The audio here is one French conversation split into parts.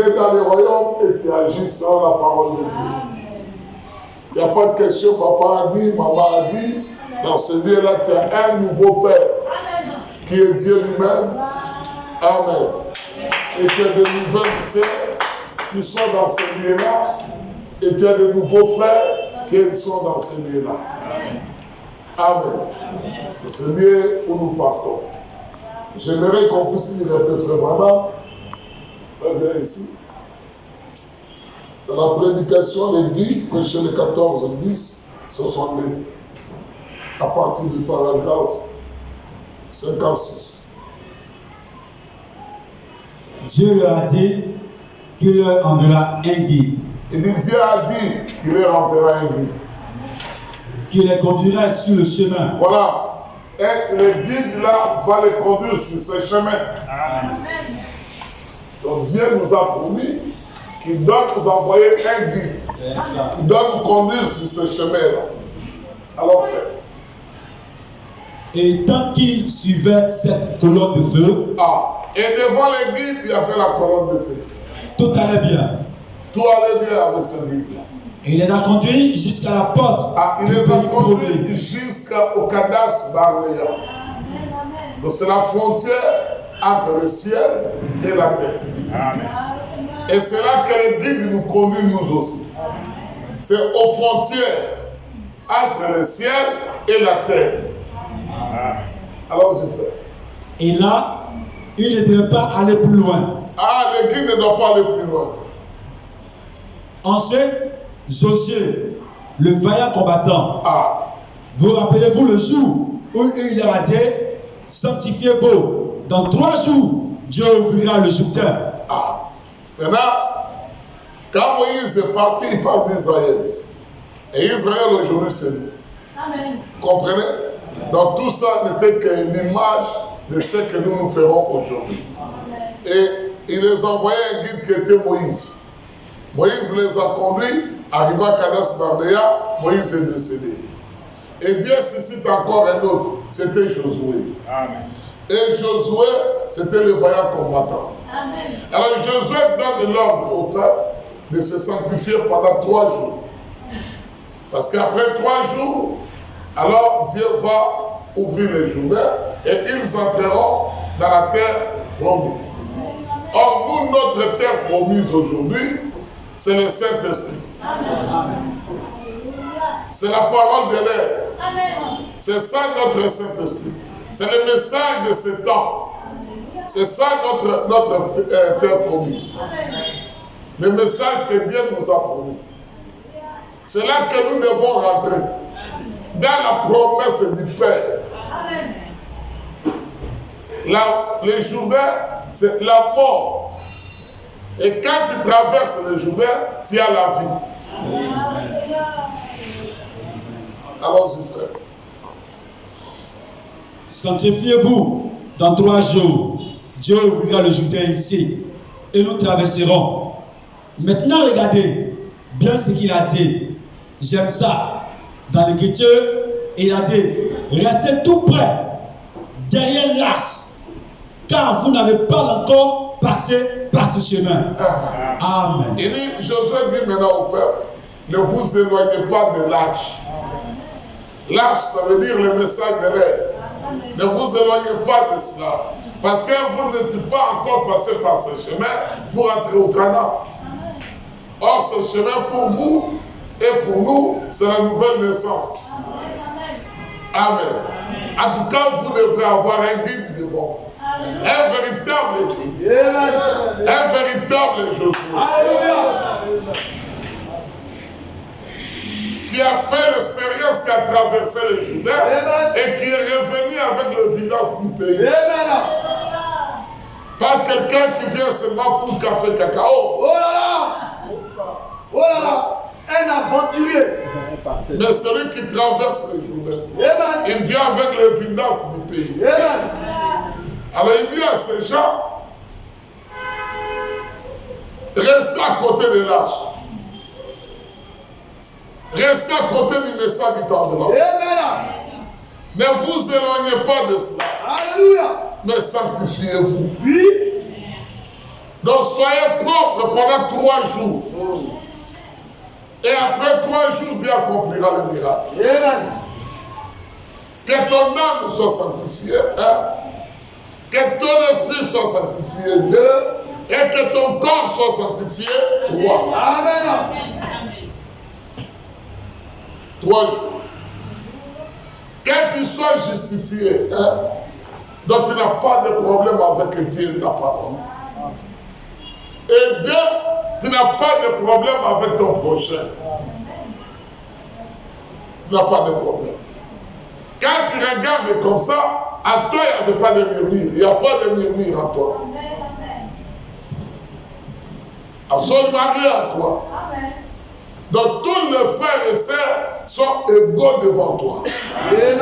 es dans les royaumes et tu agis sans la parole de Dieu. Il n'y a pas de question, papa a dit, maman a dit. Dans ce lieu-là, tu as un nouveau Père qui est Dieu lui-même. Amen. Et tu as de nouvelles sœurs qui sont dans ce lieu-là. Et tu as de nouveaux frères qui sont dans ce lieu-là. Amen. C'est ce lieu où nous partons. J'aimerais qu'on puisse lire un peu, frère Branham. Viens ici. Dans la prédication, les guides prêchaient les 14, 10, 62. À partir du paragraphe 56. Dieu leur a dit qu'il leur enverra un guide. Il dit, Dieu a dit qu'il leur enverra un guide. Qui les conduira sur le chemin. Voilà. Et le guide là va les conduire sur ce chemin. Amen. Donc Dieu nous a promis qu'il doit nous envoyer un guide. Il doit nous conduire sur ce chemin-là. Alors, frère. Et tant qu'ils suivaient cette colonne de feu, et devant les guides, il y avait la colonne de feu. Tout allait bien. Tout allait bien avec ce guide-là. Et il les a conduits jusqu'à la porte. Il les a conduits jusqu'au Kadesh Barnea. Donc c'est la frontière entre le ciel et la terre. Amen. Et c'est là que les guides nous conduisent nous aussi. C'est aux frontières entre le ciel et la terre. Allons-y, frère. Et là, il ne devait pas aller plus loin. Le guide ne doit pas aller plus loin. Ensuite, Josué, le vaillant combattant. Vous rappelez-vous le jour où il leur a dit, sanctifiez-vous. Dans 3 jours, Dieu ouvrira le Jourdain. Maintenant, quand Moïse est parti, il parle d'Israël. Et Israël aujourd'hui, c'est lui. Amen. Vous comprenez? Donc tout ça n'était qu'une image de ce que nous ferons aujourd'hui. Et il les a envoyé un guide qui était Moïse. Moïse les a conduits, arrivé à Kadesh Barnea, Moïse est décédé. Et Dieu suscite encore un autre, c'était Josué. Amen. Et Josué, c'était le vaillant combattant. Amen. Alors Josué donne l'ordre au peuple de se sanctifier pendant 3 jours. Parce qu'après 3 jours, alors Dieu va ouvrir les Jourdains et ils entreront dans la terre promise. Or, nous, notre terre promise aujourd'hui, c'est le Saint-Esprit. C'est la parole de l'air. C'est ça notre Saint-Esprit. C'est le message de ce temps. C'est ça notre terre promise. Le message que Dieu nous a promis. C'est là que nous devons rentrer. Dans la promesse du Père. Le Jourdain, c'est la mort. Et quand tu traverses le Jourdain, tu as la vie. Allons-y, frère. Sanctifiez-vous dans 3 jours. Dieu ouvrira le Jourdain ici. Et nous traverserons. Maintenant, regardez bien ce qu'il a dit. J'aime ça. Dans l'Écriture, il a dit, restez tout près, derrière l'arche, car vous n'avez pas encore passé par ce chemin. Amen. Il dit, Josué dit maintenant au peuple, ne vous éloignez pas de l'arche. L'arche, ça veut dire le message de l'air. Ne vous éloignez pas de cela. Parce que vous n'êtes pas encore passé par ce chemin pour entrer au Canaan. Or, ce chemin pour vous et pour nous, c'est la nouvelle naissance. Amen. En tout cas, vous devrez avoir un guide devant vous. Un véritable guide. Un véritable Josué. Qui a fait l'expérience, qui a traversé le Jourdain et qui est revenu avec le vidage du pays. Pas quelqu'un qui vient seulement pour le café cacao. Oh là là! Oh là là! Un aventurier. Mais celui qui traverse le Jourdain, il vient avec le vidage du pays. Alors il dit à ces gens, restez à côté de l'arche. Restez à côté du message du temps de l'homme. Ne vous éloignez pas de cela. Alléluia. Mais sanctifiez-vous. Oui. Donc soyez propres pendant 3 jours. Et après 3 jours, Dieu accomplira le miracle. Amen. Que ton âme soit sanctifiée, 1. Que ton esprit soit sanctifié, 2. Et que ton corps soit sanctifié, 3. Amen. 3 jours. Que tu sois justifié, 1. Donc tu n'as pas de problème avec Dieu, la parole. Et 2, tu n'as pas de problème avec ton prochain. Tu n'as pas de problème. Quand tu regardes comme ça, à toi, il n'y avait pas de murmure. Il n'y a pas de murmure en toi. Absolument rien à toi. Donc tous les frères et sœurs sont égaux devant toi. Amen.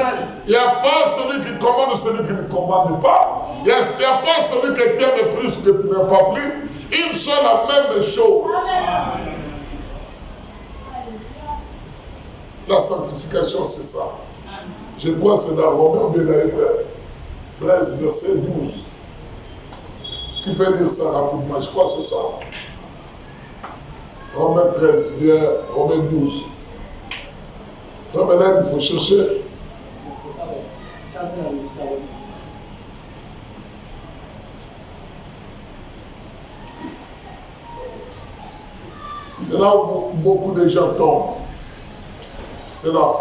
Il n'y a pas celui qui commande, celui qui ne commande pas. Il n'y a pas celui que tu aimes plus que tu n'aimes pas plus. Ils sont la même chose. La sanctification, c'est ça. Je crois que c'est dans Romains 13, verset 12. Qui peut dire ça rapidement? Je crois que c'est ça. Romains 13, bien, Romains 12. Comme là, il faut chercher. C'est là où beaucoup de gens tombent. C'est là.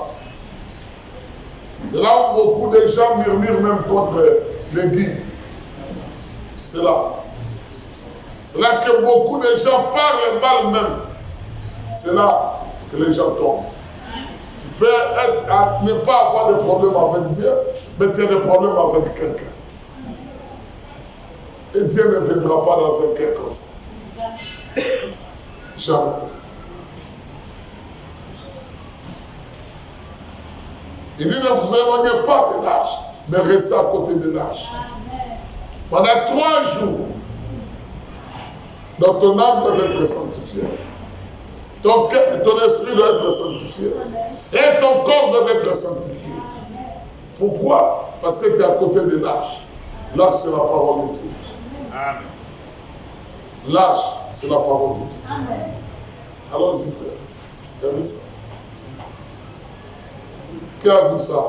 C'est là où beaucoup de gens murmurent même contre les guides. C'est là. C'est là que beaucoup de gens parlent mal même. C'est là que les gens tombent. Tu peux ne pas avoir de problème avec Dieu, mais tu as des problèmes avec quelqu'un. Et Dieu ne viendra pas dans un cœur comme ça. Jamais. Il dit ne vous éloignez pas de l'arche, mais restez à côté de l'arche. Pendant 3 jours, donc ton âme doit être sanctifiée. Ton esprit doit être sanctifié. Et ton corps doit être sanctifié. Pourquoi? Parce que tu es à côté de l'arche. L'arche, c'est la parole de Dieu. L'arche, c'est la parole de Dieu. Allons-y, frère. Tu as vu ça? Qui a vu ça?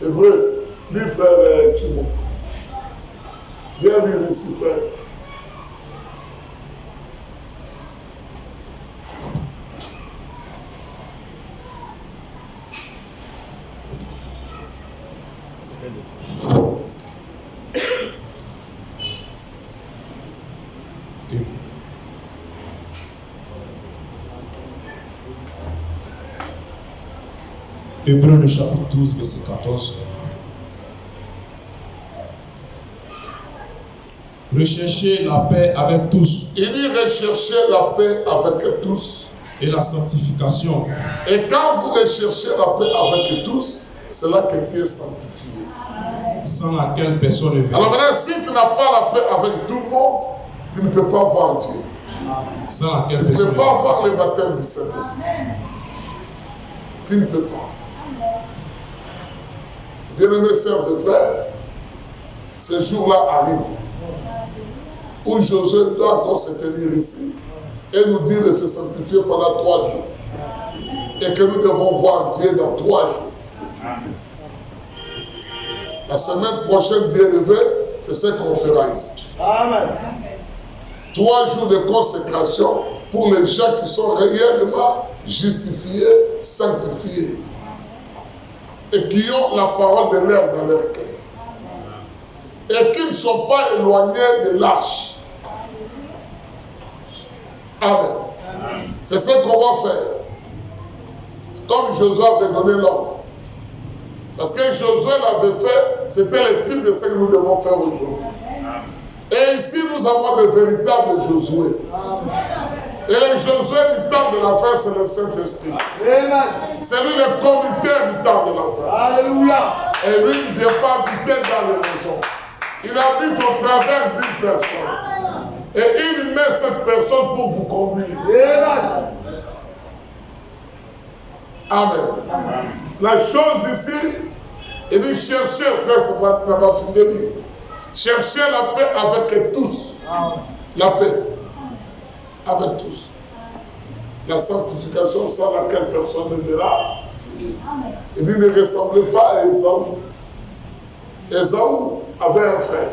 Hébreu, dis frère Timo. Viens lire ici, frère. Hébreux le chapitre 12, verset 14. Recherchez la paix avec tous. Il dit recherchez la paix avec tous. Et la sanctification. Et quand vous recherchez la paix avec tous, c'est là que tu es sanctifié. Sans laquelle personne ne verra. Alors maintenant, si tu n'as pas la paix avec tout le monde, tu ne peux pas voir Dieu. Sans laquelle tu ne personne peux pas avoir le baptême du Saint-Esprit. Tu ne peux pas. Bien-aimés sœurs et frères, ce jour-là arrive où Josué doit encore se tenir ici et nous dire de se sanctifier pendant 3 jours. Et que nous devons voir Dieu dans 3 jours. La semaine prochaine, Dieu levé, c'est ce qu'on fera ici. Amen. 3 jours de consécration pour les gens qui sont réellement justifiés, sanctifiés. Et qui ont la parole de l'air dans leur cœur. Et qui ne sont pas éloignés de l'arche. Amen. C'est ce qu'on va faire. Comme Josué avait donné l'ordre. Parce que Josué l'avait fait, c'était le type de ce que nous devons faire aujourd'hui. Et ici, nous avons le véritable Josué. Et le Josué du temps de la fin, c'est le Saint-Esprit. C'est lui le conducteur du temps de la fin. Alléluia. Et lui, il ne vient pas habiter dans les maisons. Il habite au travers d'une personne. Et il met cette personne pour vous conduire. Amen. La chose ici, il dit cherchez, frère, c'est pas fini de lire. Cherchez la paix avec tous. La paix avec tous. La sanctification sans laquelle personne ne verra. Il dit ne ressemblez pas à Ésaü. Ésaü avait un frère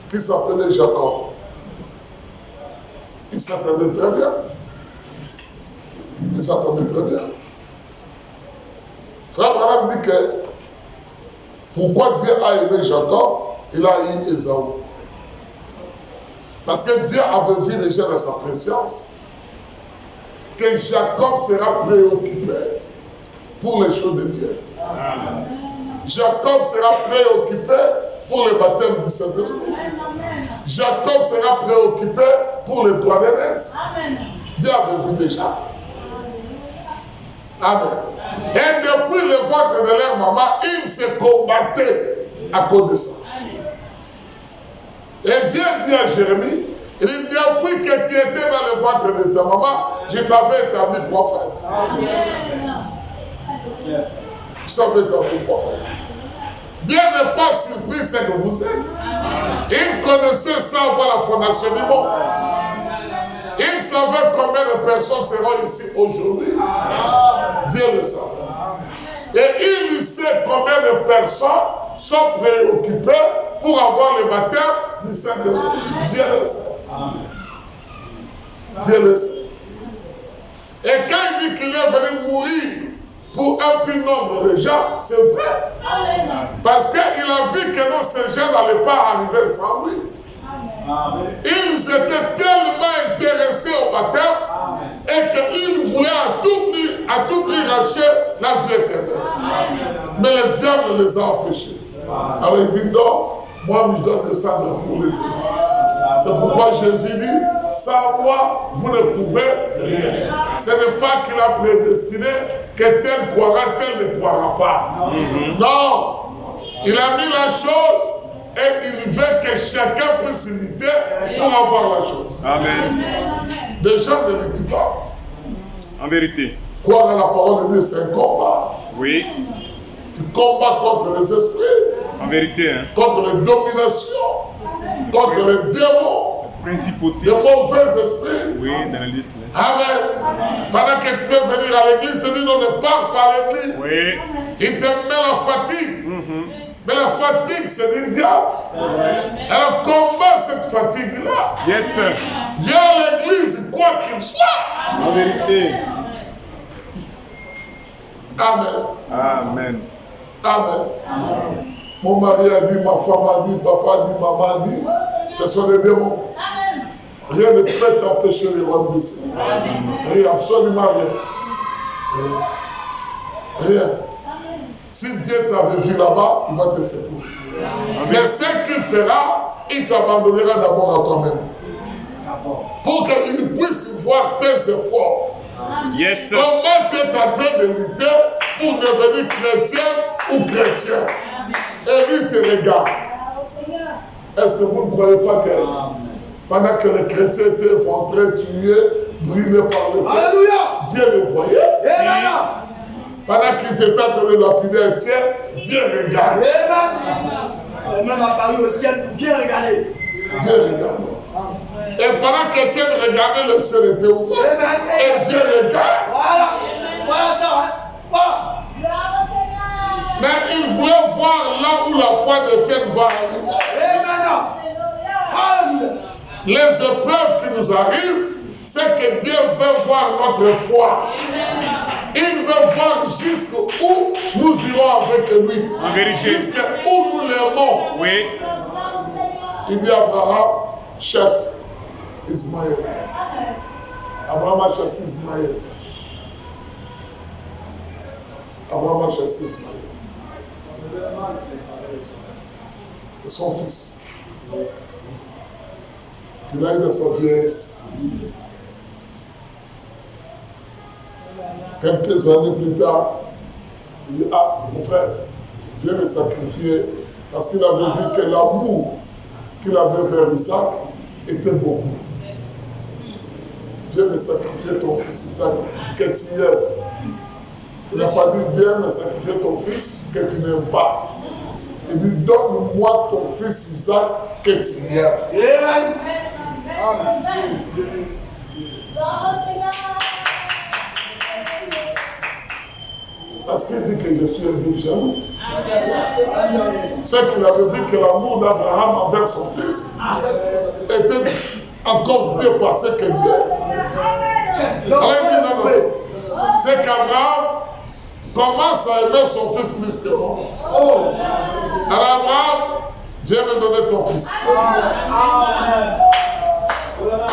qui s'appelait Jacob. Il s'attendait très bien. Il s'attendait très bien. Frère Branham dit que pourquoi Dieu a aimé Jacob, il a eu Ésaü. Parce que Dieu avait vu déjà dans sa préscience que Jacob sera préoccupé pour les choses de Dieu. Amen. Jacob sera préoccupé pour le baptême du Saint-Esprit. Jacob sera préoccupé pour les droits d'aînesse. Dieu avait vu déjà. Amen. Et depuis le ventre de leur maman, ils se combattaient à cause de ça. Et Dieu dit à Jérémie, il dit, depuis que tu étais dans le ventre de ta maman, je t'avais établi prophète. Je t'avais établi prophète. Dieu n'est pas surpris ce que vous êtes. Il connaissait ça avant la fondation du monde. Il savait combien de personnes seront ici aujourd'hui. Dieu le savait. Et il sait combien de personnes sont préoccupées pour avoir le baptême du Saint-Esprit. Dieu le sait. Dieu le sait. Et quand il dit qu'il est venu mourir pour un petit nombre de gens, c'est vrai. Parce qu'il a vu que nos gens n'allaient pas arriver sans lui. Ils étaient tellement intéressés au baptême et qu'ils voulaient à tout prix racheter la vie éternelle. Mais le diable les a empêchés. Alors il dit non, moi je dois descendre pour les aider. C'est pourquoi Jésus dit, sans moi, vous ne pouvez rien. Ce n'est pas qu'il a prédestiné que tel croira, tel ne croira pas. Non, il a mis la chose et il veut que chacun puisse lutter pour avoir la chose. Amen. Les gens ne le disent pas. En vérité. Croire à la parole de Dieu, c'est un combat. Oui. Tu combats contre les esprits. En vérité. Hein. Contre les dominations. Contre les démons. Principauté. Les mauvais esprits. Oui, dans l'église. Amen. Pendant que tu veux venir à l'église, tu dis non, ne pars pas à l'église. Oui. Il te met la fatigue. Mais la fatigue, c'est du diable. Alors combat cette fatigue-là. Yes, sir. Viens à l'église, quoi qu'il soit. En vérité. Amen. Amen. Amen. Amen. Mon mari a dit, ma femme a dit, papa a dit, maman a dit. Ce sont des démons. Rien ne peut t'empêcher de rendre ici. Rien, absolument rien. Rien. Si Dieu t'avait vu là-bas, il va te secourir. Mais ce qu'il fera, il t'abandonnera d'abord à toi-même. Pour qu'il puisse voir tes efforts. Yes, sir. Comment tu es en train de lutter pour devenir chrétien ou chrétien. Et lui te regarde. Est-ce que vous ne croyez pas que pendant que les chrétiens étaient en train de tuer, brûlés par le feu, Dieu le voyait? Pendant qu'ils étaient en train de lapider un tiers, Dieu regarde. Et même apparu au ciel pour bien regarder. Dieu regarde. Et pendant qu'Étienne regardait, le ciel était ouvert. Et Dieu regarde. Voilà ça. Voilà. Mais il voulait voir là où la foi d'Étienne va arriver. Les épreuves qui nous arrivent, c'est que Dieu veut voir notre foi. Il veut voir jusqu'où nous irons avec lui. Jusqu'où nous l'aimons. Oui. Il dit à Abraham, chasse Ismaël. Abraham a chassé Ismaël. Abraham a chassé Ismaël. Et son fils. Il a eu dans sa vieillesse. Quelques années plus tard, il dit, ah, mon frère, viens me sacrifier. Parce qu'il avait vu que l'amour qu'il avait vers Isaac était beaucoup. Viens me sacrifier ton fils Isaac que tu aimes. Il n'a pas dit, viens me sacrifier ton fils que tu n'aimes pas. Il dit, donne-moi ton fils Isaac que tu aimes. Parce qu'il dit que je suis un Dieu jaloux. C'est qu'il avait dit que l'amour d'Abraham envers son fils était encore dépassé que Dieu. Alors il dit non, non. C'est qu'Abraham commence à aimer son fils plus que moi. Alors Abraham, viens me donner ton fils.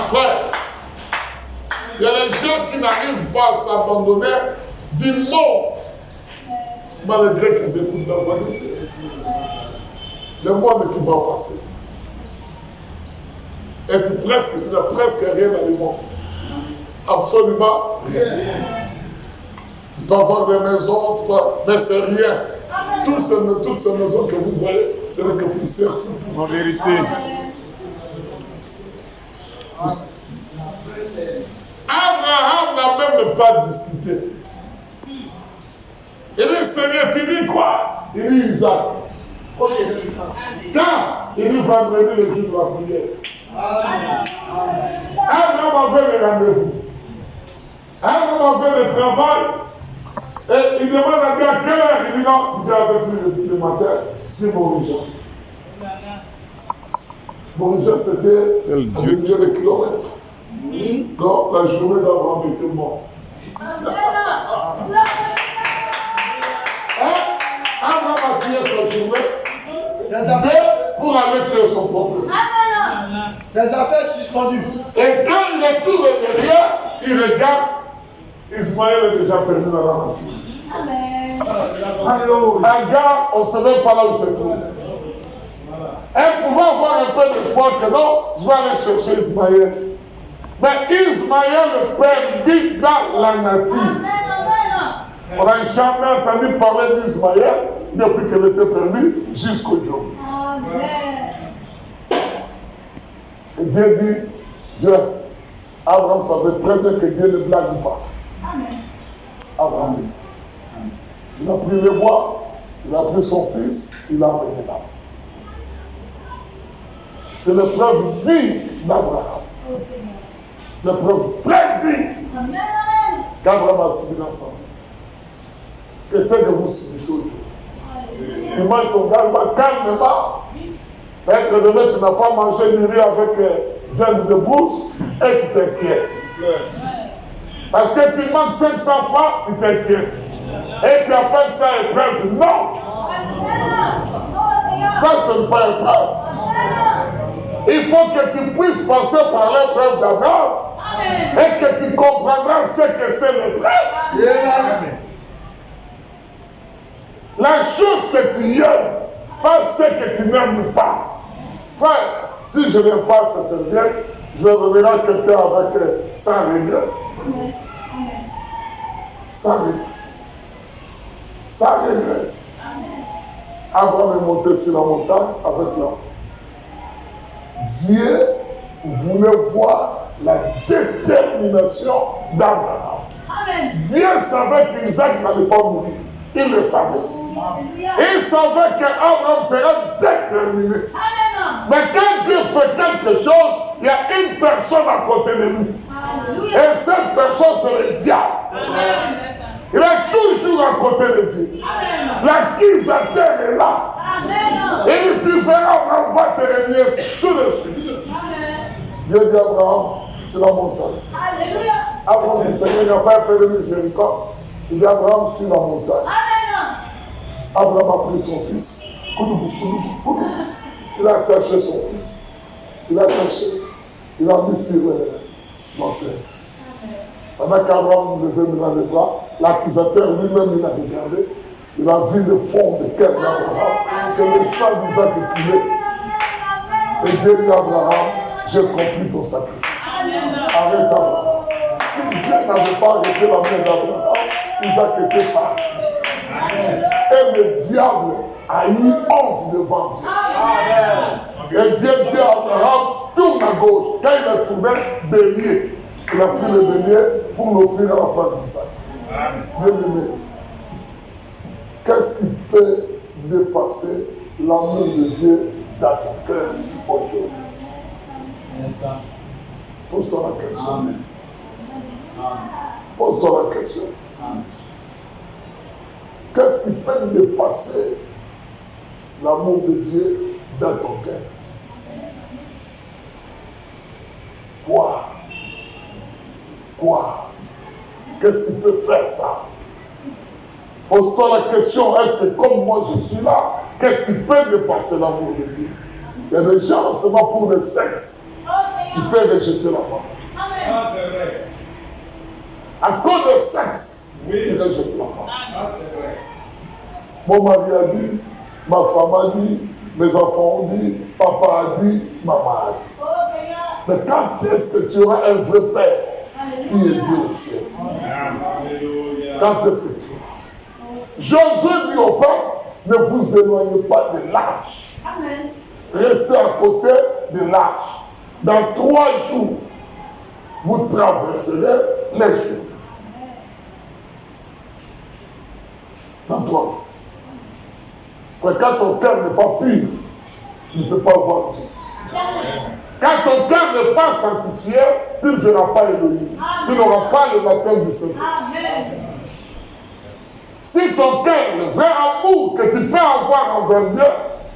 Frère, il y a des gens qui n'arrivent pas à s'abandonner du monde malgré qu'ils écoutent la voix de Dieu. Le monde qui va passer. Et puis tu n'as presque rien dans le monde. Absolument rien. Tu peux avoir des maisons, mais c'est rien. Toutes ces maisons que vous voyez, c'est que poussière. En vérité. Abraham n'a même pas discuté. Il dit, Seigneur, tu dis quoi? Il dit Isaac. Quand? Il dit vendredi, le jour de la prière. Abraham avait le rendez-vous. Abraham avait le travail. Et il demande à Dieu à quelle heure? Il dit non, il dit avec lui le matin, c'est Morija. Morija, c'était à des milliers de kilomètres. Donc, la journée d'Abraham était morte. Abraham a tué sa journée pour aller tuer son propre fils. Ses affaires suspendues. Et quand il retourne derrière, il regarde, Ismaël est déjà perdu dans la nature. Agar, on ne sait même pas là où se trouve. Elle pouvait avoir un peu d'espoir que non, je vais aller chercher Ismaël. Mais Ismaël perdit dans la nature. On n'a jamais entendu parler d'Ismaël depuis qu'elle était perdue jusqu'au jour. Et Dieu dit, Dieu, Abraham savait très bien que Dieu ne blague pas. Abraham dit ça. Il a pris les bois, il a pris son fils, il a emmené là. C'est l'épreuve vive d'Abraham. L'épreuve très vive qu'Abraham a subi dans sa vie. Et c'est que vous subissez aujourd'hui. Il mange ton garde calmement. Peut-être demain tu n'as pas mangé ni riz avec viande de brousse et tu t'inquiètes. Parce que tu manques 500 francs, tu t'inquiètes. Et tu appelles ça épreuve. Non! Ça, ce n'est pas épreuve. Il faut que tu puisses passer par l'épreuve d'abord et que tu comprendras ce que c'est l'épreuve. La chose que tu aimes, pas ce que tu n'aimes pas. Frère, si je n'aime pas ce service, je reverrai quelqu'un avec sans regret. Sans regret. Sans regret. Abraham est monté sur la montagne avec l'enfant. Dieu voulait voir la détermination d'Abraham. Dieu savait qu'Isaac n'allait pas mourir. Il le savait. Il savait qu'Abraham serait déterminé. Mais quand Dieu fait quelque chose, il y a une personne à côté de lui. Et cette personne, c'est le diable. Il est toujours à côté de Dieu. L'accusateur est là. Et il dit, Abraham va te régner tout de suite. Dieu dit à Abraham, c'est la montagne. Abraham dit, Seigneur, il n'a pas fait de miséricorde. Il dit, Abraham, c'est la montagne. Abraham a pris son fils. Il a attaché son fils. Il a attaché. Il a mis sur l'autel. Pendant qu'Abraham levait maintenant les bras, l'accusateur lui-même, il a regardé. Il a vu le fond de cœur d'Abraham. Que le sang d'Isaac est coulé. Et Dieu dit à Abraham, j'ai compris ton sacrifice. Arrête Abraham. Si Dieu n'avait pas arrêté la main d'Abraham, Isaac était parti. Et le diable a eu honte devant Dieu. Et Dieu dit à Abraham, tourne à gauche. Quand il a tourné, bélier. Il a pris le bélier pour l'offrir à la part d'Isaac. Bien aimé. Qu'est-ce qui peut dépasser l'amour de Dieu dans ton cœur aujourd'hui? Pose-toi la question. Amen. Pose-toi la question. Qu'est-ce qui peut dépasser l'amour de Dieu dans ton cœur? Quoi? Qu'est-ce qui peut faire ça? Pose-toi la question, est-ce que comme moi je suis là, qu'est-ce qui peut dépasser l'amour de Dieu? Il y a des gens, c'est pas pour le sexe, qui peuvent rejeter la parole. Ah, c'est vrai. À cause du sexe, ils rejettent la parole. Ah, c'est vrai. Mon mari a dit, ma femme a dit, mes enfants ont dit, papa a dit, maman a dit. Mais quand est-ce que tu auras un vrai père qui est Dieu au ciel? Quand est-ce que tu auras? Josué dit au peuple, ne vous éloignez pas de l'arche. Restez à côté de l'arche. Dans 3 jours, vous traverserez les jours. Dans 3 jours. Quand ton cœur n'est pas pur, tu ne peux pas voir Dieu. Quand ton cœur n'est pas sanctifié, tu ne verras pas Elohim. Tu n'auras pas le baptême du Saint-Esprit. Si ton cœur, le vrai amour que tu peux avoir envers Dieu,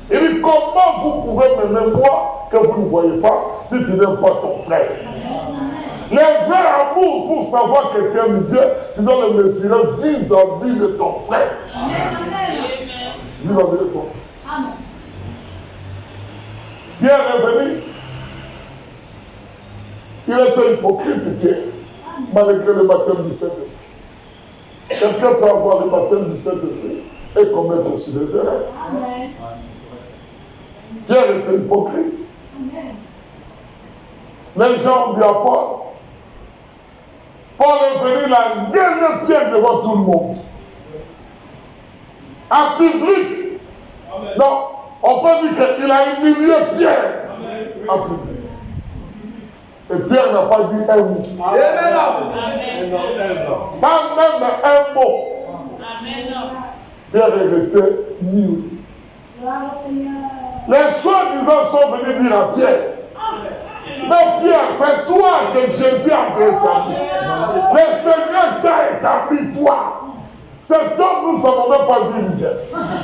il dit comment vous pouvez m'aimer moi que vous ne voyez pas si tu n'aimes pas ton frère. Le vrai amour pour savoir que tu aimes Dieu, tu dois le mesurer vis-à-vis de ton frère. Vis-à-vis de ton frère. Pierre est venu. Il était hypocrite, Pierre, malgré le baptême du Saint-Esprit. Quelqu'un peut avoir le baptême du Saint-Esprit et commettre aussi des erreurs. Pierre était hypocrite. Les gens ont dit à Paul, Paul est venu la gueuler Pierre devant tout le monde. En public. Non, on peut dire qu'il a humilié Pierre en public. Et Pierre n'a pas dit un mot. Pas même un mot. Pierre est resté muet. Les soi-disant sont venus dire à Pierre, mais Pierre, c'est toi que Jésus avait établi. Le Seigneur t'a établi, toi. Cet homme, nous ne savons même pas d'où il vient.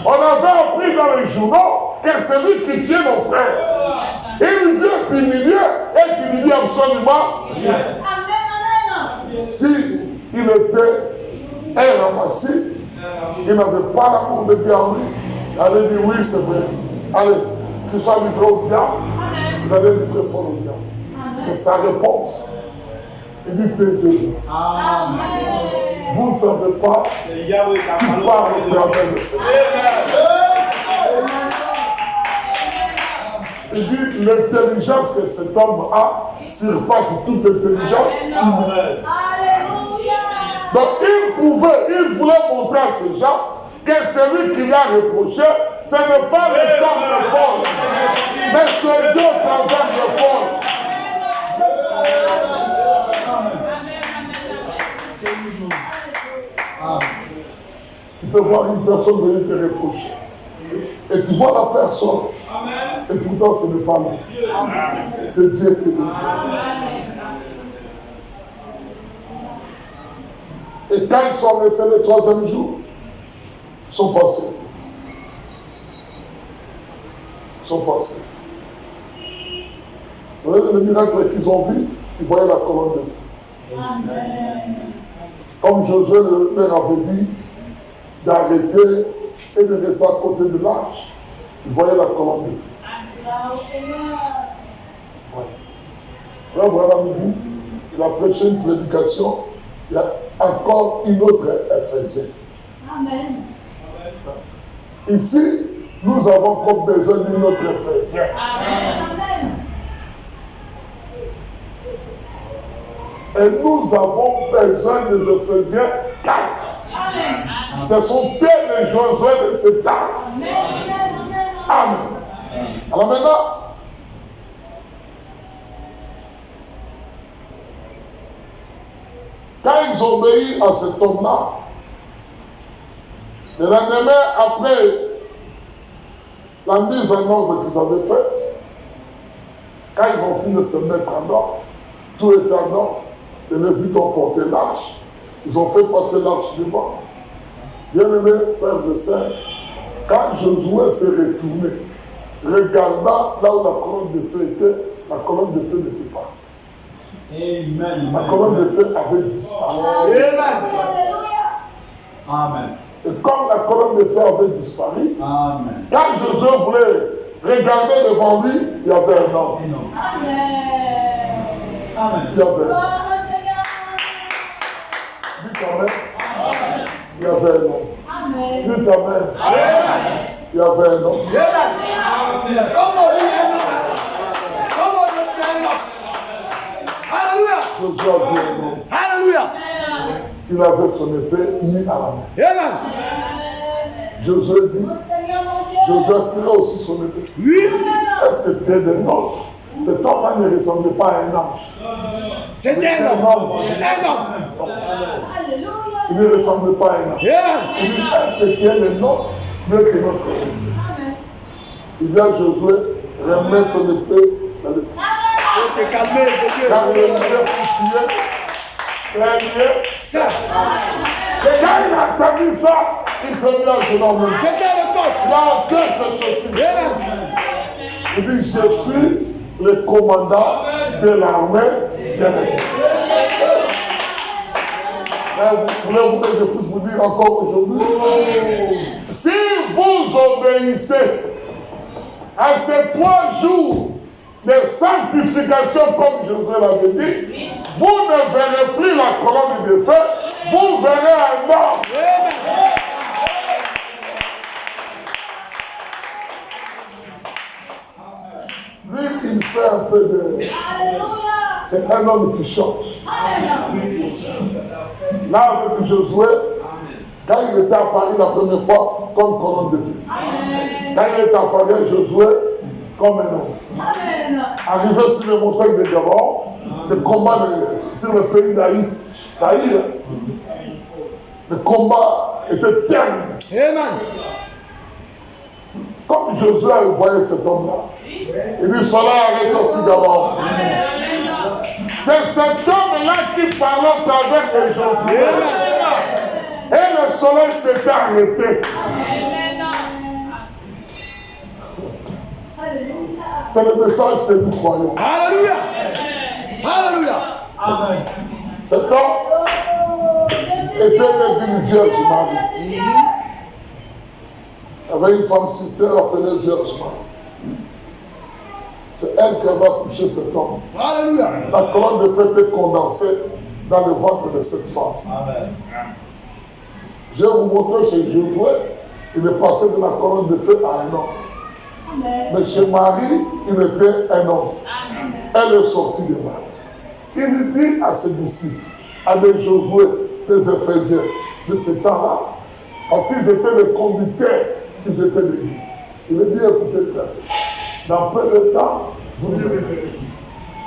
On avait appris dans les journaux que c'est lui qui tue nos frères. Il vient t'humilier et tu lui dis absolument rien. Si il était un ramassé, il n'avait pas l'amour de Dieu en lui. Il allait dire oui, c'est vrai. Allez, tu sois livré au diable. Vous allez livrer Paul au diable. Mais sa réponse, il dit taisez-vous. Vous ne savez pas qui parle au travers de Seigneur. Il dit l'intelligence que cet homme a surpasse toute intelligence. Donc il voulait montrer à ces gens que celui qui l'a reproché, ce n'est pas le temps de Paul, mais c'est Dieu au travers de Paul. Tu peux voir une personne venir te reprocher. Et tu vois la personne. Et pourtant ce n'est pas lui. C'est Dieu qui le dit. Et quand ils sont restés le 3e jour, ils sont passés. Ils sont passés. Vous savez, le miracle qu'ils ont vu, ils voyaient la colonne de feu. Comme Josué leur avait dit d'arrêter et de rester à côté de l'arche, ils voyaient la colonne de feu. Ouais. Là, voilà, midi, il a prêché une prédication. Il y a encore une autre Éphésienne. Amen. Ici, nous avons comme besoin d'une autre Éphésienne. Amen. Et nous avons besoin des Éphésiens 4. Amen. Ce sont eux les Josué de cet âge. Amen. Alors maintenant, quand ils ont obéi à cet homme-là, le lendemain, après la mise en ordre qu'ils avaient fait, quand ils ont fini de se mettre en ordre, tout était en ordre. Les Lévites ont porté l'arche. Ils ont fait passer l'arche devant. Bien-aimés, frères et sœurs, quand Josué s'est retourné, regardant là où la colonne de feu était, la colonne de feu n'était pas. Amen. La colonne de feu avait disparu. Amen. Et comme la colonne de feu avait disparu, Amen. quand Josué voulait regarder devant lui, il y avait un homme. Amen. Il y avait un homme. Dites Amen. Il y avait un homme. Dites Amen. Il y avait un homme. Comme on dit un homme. Comme on dit un homme. Alléluia. Josué avait un homme. Alléluia. Il avait son épée mis à la main. Amen. Josué dit, Josué tirait aussi son épée. Oui. Est-ce que tu es des nôtres? Cet homme-là ne ressemblait pas à un ange. C'était un homme. Un homme. Il ne ressemblait pas à un ange. Amen. Il dit, est-ce que tu es des nôtres mieux que notre épée? Il dit à Josué, remets ton épée dans le feu. Faut te calmer, Dieu. Car le lieu pour tuer, c'est un lieu saint. Quand il a entendu ça, il s'est mis à genoux en même temps. C'était le temps. Il a entendu ces choses-ci. Amen. Il dit, je suis le commandant de l'armée de l'Église. Voulez-vous que je puisse vous dire encore aujourd'hui? Si vous obéissez à ces 3 jours de sanctification, comme je vous l'avais dit, vous ne verrez plus la colonne de feu, vous verrez un homme. Lui, il fait un peu de... C'est un homme qui change. Là, avec Josué, quand il était apparu la première fois comme colonne de feu, quand il était apparu Josué comme un homme. Arrivé sur les montagnes de Gabon, le combat sur le pays d'Aïe, ça y est, le combat était terrible. Amen. Comme Josué voyait cet homme-là, il dit, soleil arrête aussi d'abord. C'est cet homme-là qui parlait au travers de Josué. Et le soleil s'est arrêté. C'est le message que nous croyons. Alléluia. Alléluia. Amen. Cet homme était né d'une Vierge Marie. Il y avait une femme sur terre appelée Vierge Marie. C'est elle qui avait accouché cet homme. Alléluia. La colonne de feu était condensée dans le ventre de cette femme. Amen. Je vais vous montrer chez Josué, il est passé de la colonne de feu à un homme. Mais chez Marie, il était un homme. Elle est sortie de là. Il dit à ses disciples, à des Josué, des Éphésiens, de ce temps-là, parce qu'ils étaient les conducteurs, ils étaient les guides. Il a dit, écoutez très bien, dans peu de temps, vous ne me verrez plus.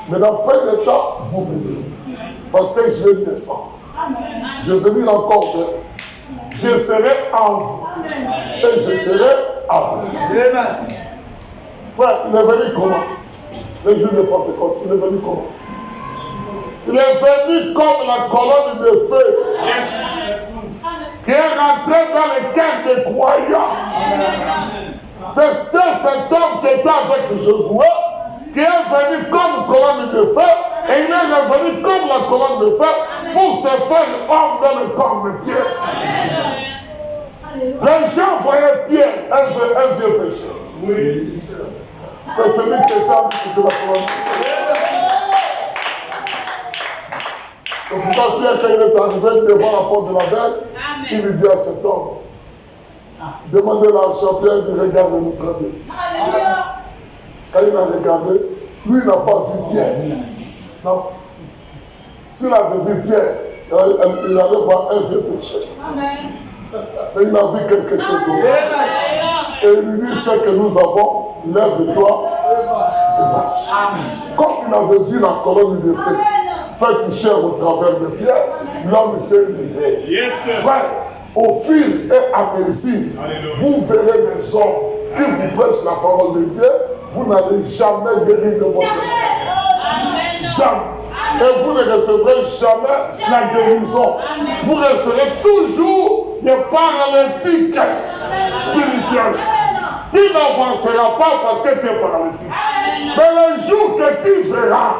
Mais dans peu de temps, vous me verrez. Parce que je vais descendre. Je vais venir encore vers vous. Je serai en vous. Et je serai en vous. Amen. Frère, il est venu comment? Le jour de Pentecôte, il est venu comment? Il est venu comme la colonne de feu qui est rentrée dans le cœur des croyants. C'était cet homme qui était avec Josué qui est venu comme colonne de feu et il est revenu comme la colonne de feu pour se faire homme dans le corps de Pierre. Les gens voyaient Pierre, un vieux pécheur. Oui. Que celui qui était avec la colonne de feu. C'est pourquoi Pierre, quand il est arrivé devant la porte de la belle, il dit à cet homme, demandez l'argent, Pierre dit, regarde-nous très bien. Quand il a regardé, lui n'a pas vu Pierre. Non. S'il avait vu Pierre, il allait voir un vieux péché. Et il a vu quelque chose d'autre. Et il lui dit, ce que nous avons, lève-toi et marche. Comme il avait vu la colonne de feu fait toucher au travers de Pierre, l'homme s'est levé. Yes, sir. Frère, au fil et à mesure, vous verrez des hommes qui vous prêche la parole de Dieu, vous n'allez jamais guérir de votre vie. Jamais. Et vous ne recevrez jamais la guérison. Vous resterez toujours des paralytiques spirituels. Tu n'avanceras pas parce que tu es paralytique. Mais le jour que tu verras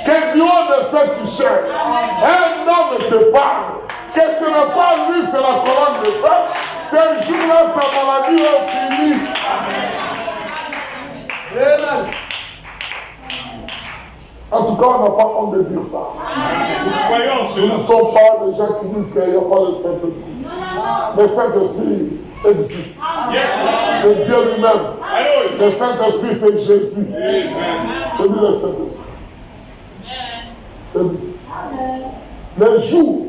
que du haut de cette chair, un homme te parle, que ce n'est pas lui, c'est la colonne de feu, ce jour-là, ta maladie est finie. En tout cas, on n'a pas honte de dire ça. Nous ne sommes pas des gens qui disent qu'il n'y a pas le Saint-Esprit. Le Saint-Esprit existe. C'est Dieu lui-même. Le Saint-Esprit, c'est Jésus. C'est lui le Saint-Esprit. C'est lui. Le jour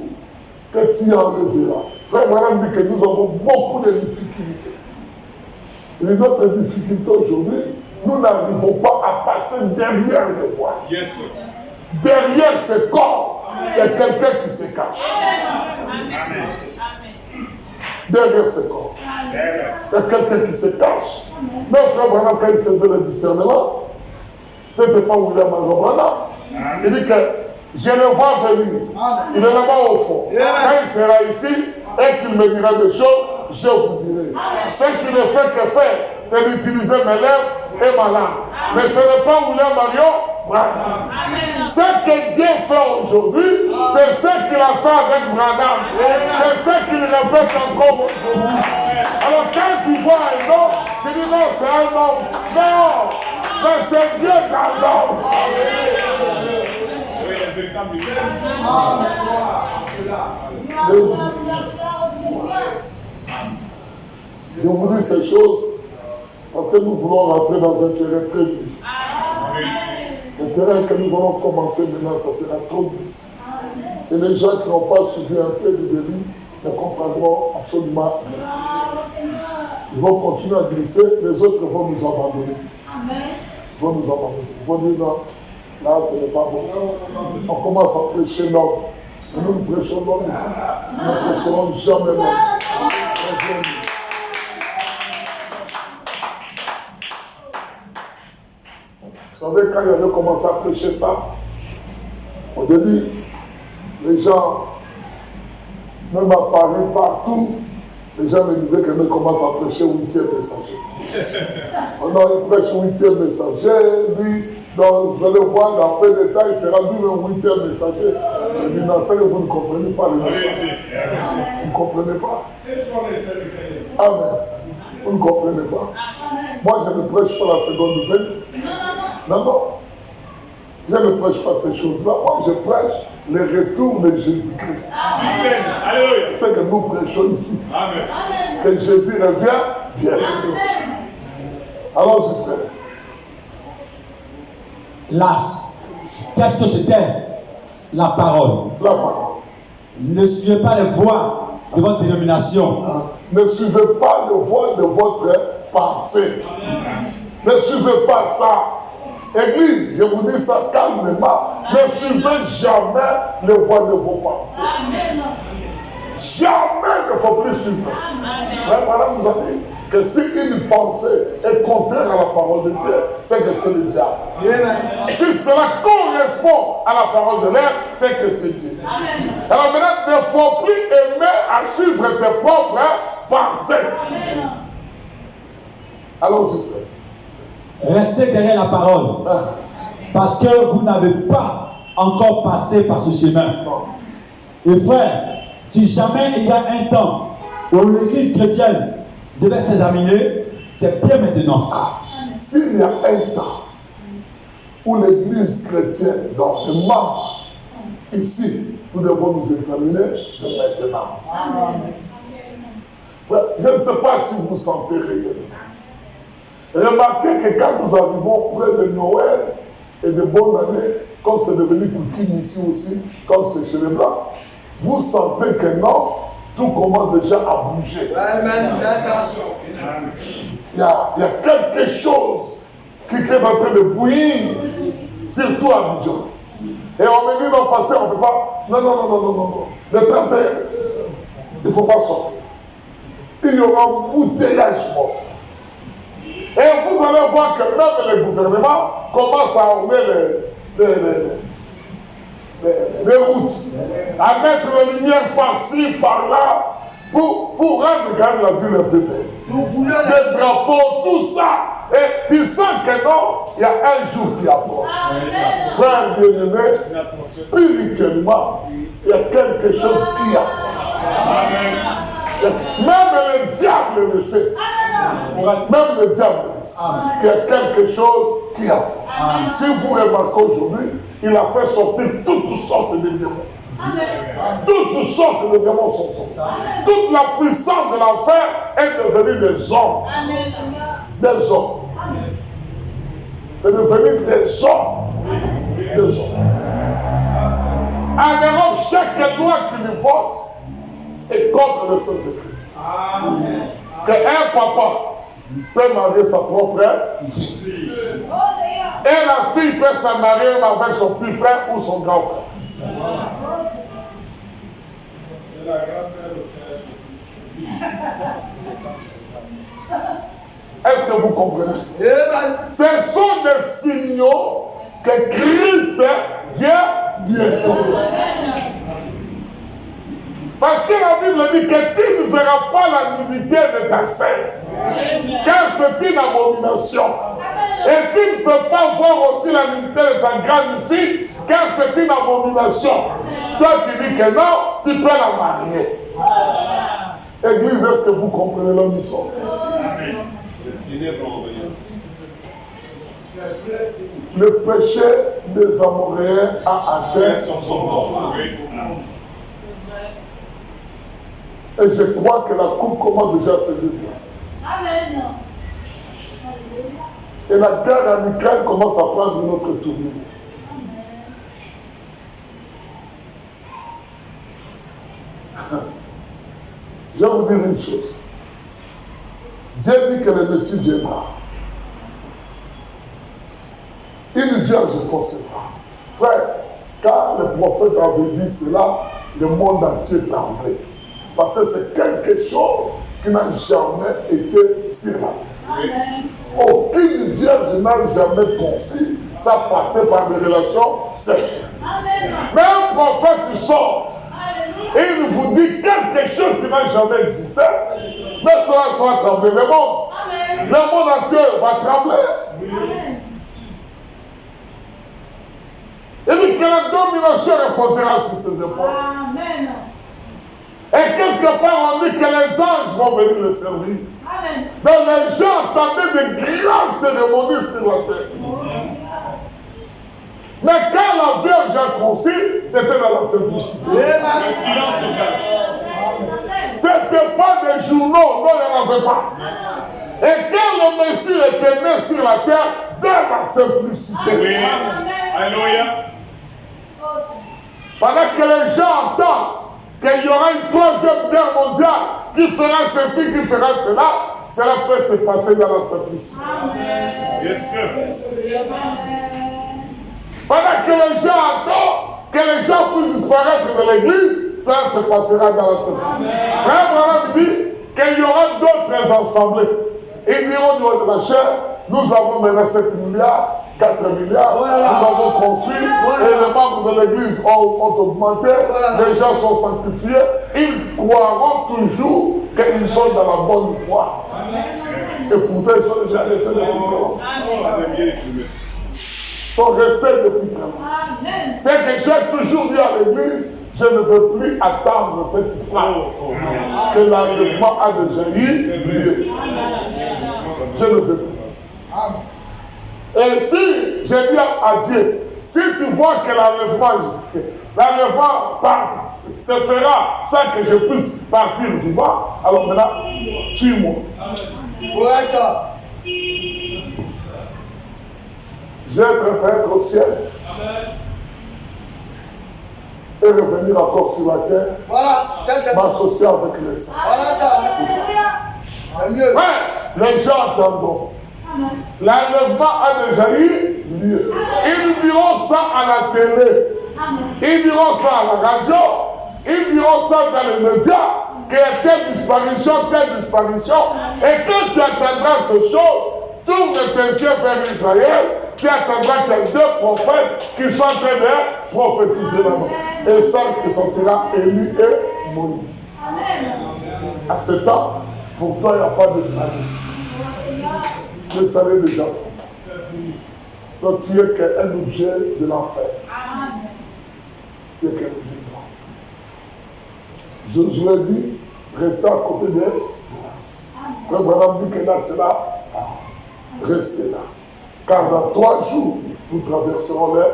que tu enlèveras, frère Madame dit que nous avons beaucoup de difficultés. Et notre difficulté aujourd'hui, nous n'arrivons pas à passer derrière les voies. Derrière ce corps, il y a quelqu'un qui se cache. Derrière ce corps, il y a quelqu'un qui se cache. Mais frère Branham, quand il faisait le discernement, ce n'était pas William Branham. Il dit que je le vois venir. Il est là-bas au fond. Quand il sera ici et qu'il me dira des choses, je vous dirai. Ce qui ne fait que faire, c'est d'utiliser mes lèvres et ma langue. Mais ce n'est pas William Branham. Ce que Dieu fait aujourd'hui, c'est ce qu'il a fait avec Branham. C'est ce qu'il répète encore aujourd'hui. Alors quand tu vois un homme, tu dis non, c'est un homme. Non, mais c'est Dieu dans l'homme. Je vous dis ces choses parce que nous voulons rentrer dans un terrain très glissant. Le terrain que nous allons commencer maintenant, ça sera trop glissant. Et les gens qui n'ont pas suivi un peu du début ne comprendront absolument rien. Ils vont continuer à glisser, les autres vont nous abandonner. Ils vont nous abandonner. Ils vont dire non, là ce n'est pas bon. On commence à prêcher l'homme. Et nous prêchons l'homme ici. Nous ne prêcherons jamais l'homme ici. Vous savez, quand il avait commencé à prêcher ça, au début, les gens, même à Paris, partout, les gens me disaient que nous commençons à prêcher 8e messager. On a prêché 8e messager, lui, donc vous allez voir, dans peu de temps, il sera lui-même 8e messager. Je dis, non, ça que vous ne comprenez pas le message. Vous ne comprenez pas. Amen. Vous ne comprenez pas. Moi, je ne prêche pas la seconde nouvelle. Non, non. Je ne prêche pas ces choses-là. Moi, je prêche le retour de Jésus-Christ. C'est ce que nous prêchons ici. Amen. Que Jésus revient bien. Allons-y, frère. L'âge. Qu'est-ce que c'était? La parole. La parole. Ne suivez pas les voies de votre dénomination. Ne suivez pas les voies de votre pensée. Ne suivez pas ça. Église, je vous dis ça calmement. Ne suivez jamais les voies de vos pensées. Jamais il ne faut plus suivre ça. Frère, madame vous a dit que si une pensée est contraire à la parole de Dieu, c'est que c'est le diable. Si cela correspond à la parole de l'air, c'est que c'est Dieu. Alors maintenant, il ne faut plus aimer à suivre tes propres pensées. Allons-y, frère. Restez derrière la parole. Parce que vous n'avez pas encore passé par ce chemin. Et frère, si jamais il y a un temps où l'église chrétienne devait s'examiner, c'est bien maintenant. S'il y a un temps où l'église chrétienne, donc les membres, ici, nous devons nous examiner, c'est maintenant. Frère, je ne sais pas si vous sentez réellement. Remarquez que quand nous arrivons près de Noël et de bonne année, comme c'est devenu coutume ici aussi, comme c'est chez les Blancs, vous sentez que non, tout commence déjà à bouger. Il y a quelque chose qui est en train de bouillir, surtout à Abidjan. Et on me dit d'en passer, on ne peut pas. Non. Le 31, il ne faut pas sortir. Il y aura un bouteillage monstre. Et vous allez voir que même les gouvernements commencent à orner les routes, à mettre les lumières par-ci, par-là, pour rendre quand même la ville un peu belle. Des drapeaux, tout ça. Et tu sens que non, il y a un jour qui approche. Frère bien-aimé, spirituellement, il y a quelque chose qui approche. Même le diable le sait. Même le diable le sait. Il y a quelque chose qui approche. Si vous remarquez aujourd'hui, il a fait sortir toutes sortes de démons. Toutes sortes de démons sont sortis. Toute la puissance de l'enfer est devenue des hommes. Des hommes. C'est devenu des hommes. Des hommes. En Europe, chaque loi qui nous vote est contre le Saint-Esprit. Qu'un papa peut marier sa propre fille. Et la fille peut se marier avec son petit frère ou son grand frère. Est-ce que vous comprenez ça? Ce sont des signaux que Christ vient bientôt. Parce que la Bible dit que tu ne verras pas la nudité de ta sœur, car c'est une abomination. Et tu ne peux pas voir aussi la nudité de ta grande fille, car c'est une abomination. Toi tu dis que non, tu peux la marier. Église, est-ce que vous comprenez là où nous sommes? Le péché des Amoréens a atteint son corps. Et je crois que la coupe commence déjà à se déplacer. Amen. Et la guerre en Ukraine commence à prendre une autre tournure. Je vais vous dire une chose. Dieu dit que le Messie viendra. Une vierge concevra. Frère, car le prophète avait dit cela, le monde entier tremblait. Parce que c'est quelque chose qui n'a jamais été sur la terre. Aucune vierge n'a jamais conçu, ça passait par des relations sexuelles. Mais un prophète qui sort, et il vous dit quelque chose qui n'a jamais existé, mais cela va trembler. Le monde entier va trembler. Il dit que la domination reposera sur ses épaules. Amen. Et quelque part, on dit que les anges vont venir le servir. Amen. Mais les gens attendaient de grandes cérémonies sur la terre. Mais quand la Vierge a conçu, c'était dans la simplicité. Le silence total. C'était pas des journaux, non, il n'y en avait pas. Et quand le Messie était né sur la terre, dans la simplicité. Oui. Alléluia. Pendant que les gens entendent qu'il y aura une troisième guerre mondiale qui fera ceci, qui fera cela, cela peut se passer dans la simplicité. Bien sûr. Pendant que les gens entendent que les gens puissent disparaître de l'église, cela se passera dans la simplicité. Frère Branham dit qu'il y aura d'autres assemblées. Ils diront au niveau de la chair, nous avons maintenant 7 milliards. 4 milliards, nous avons construit, et les membres de l'église ont augmenté, les gens sont sanctifiés, ils croiront toujours qu'ils sont dans la bonne voie. Et pourtant, ils sont déjà restés depuis longtemps. Ils sont restés depuis très longtemps. C'est que j'ai toujours dit à l'église, je ne veux plus attendre cette phrase que l'enlèvement a déjà eu. Je ne veux plus. Et si je dis à Dieu, si tu vois que l'enlèvement se fera sans que je puisse partir vivant, alors maintenant, tue-moi. Je vais être au ciel. Et revenir encore sur la terre. Voilà, ça c'est m'associer avec les saints. Voilà ça. C'est mieux. Ouais, les gens attendront. L'enlèvement a déjà eu lieu. Ils diront ça à la télé. Ils diront ça à la radio. Ils diront ça dans les médias. Qu'il y a telle disparition. Et quand tu attendras ces choses, tourne tes yeux vers Israël, tu attendras qu'il y ait 2 prophètes qui sont en train de prophétiser là-bas. Et ça sera Élie et Moïse. À ce temps, pour toi, il n'y a pas de salut. Le salut est déjà fait. Donc tu es qu'un objet de l'enfer. Tu es qu'un objet de l'enfer. Josué dit, restez à côté de Frère Branham dit que là, c'est là. Restez là. Car dans 3 jours, nous traverserons l'air.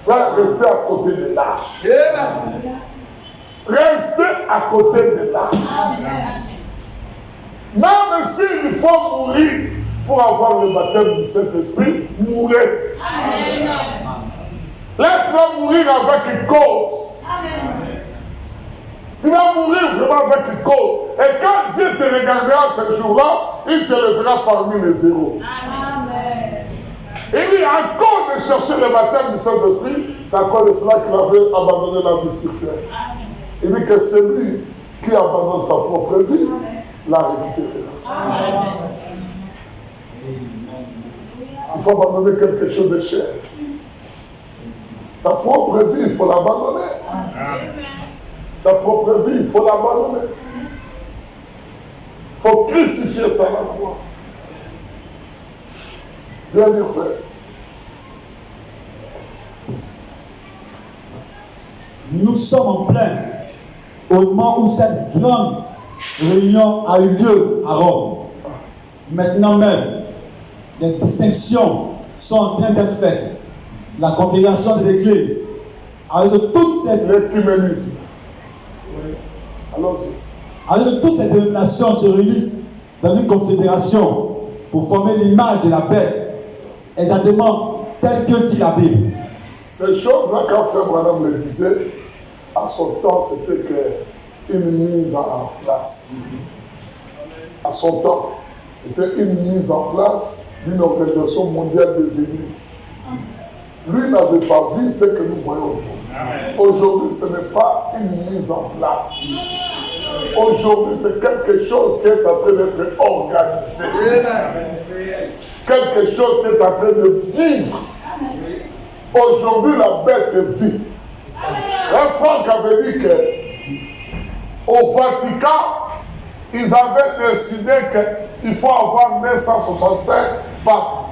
Frère, restez à côté de l'arche. Restez à côté de l'arche. Même s'il faut mourir pour avoir le baptême du Saint-Esprit, mourrez. L'être va mourir avec une cause. Tu vas mourir vraiment avec une cause. Et quand Dieu te regardera ce jour-là, il te lèvera parmi les zéros. Il dit, à cause de chercher le baptême du Saint-Esprit, c'est à cause de cela qu'il avait abandonné la vie sur terre. Il dit que celui qui abandonne sa propre vie, la récupérera. Il faut abandonner quelque chose de cher. Ta propre vie, il faut l'abandonner. Ta propre vie, il faut l'abandonner. Il faut crucifier ça à la croix. Viens dire, frère. Nous sommes en plein au moment où cette grande réunion a eu lieu à Rome. Maintenant même, les distinctions sont en train d'être faites. La configuration de l'Église, avec toutes ces... L'écuménisme. Allons-y. Alors que toutes ces dénominations se réunissent dans une confédération pour former l'image de la bête, exactement telle que dit la Bible. Ces choses-là, quand Frère Branham le disait, à son temps, c'était une mise en place. À son temps, c'était une mise en place d'une organisation mondiale des églises. Lui n'avait pas vu ce que nous voyons aujourd'hui. Aujourd'hui, ce n'est pas une mise en place. Aujourd'hui, c'est quelque chose qui est en train d'être organisé. Quelque chose qui est en train de vivre. Aujourd'hui, la bête vit. Franck avait dit qu'au Vatican, ils avaient décidé qu'il faut avoir 965 papes.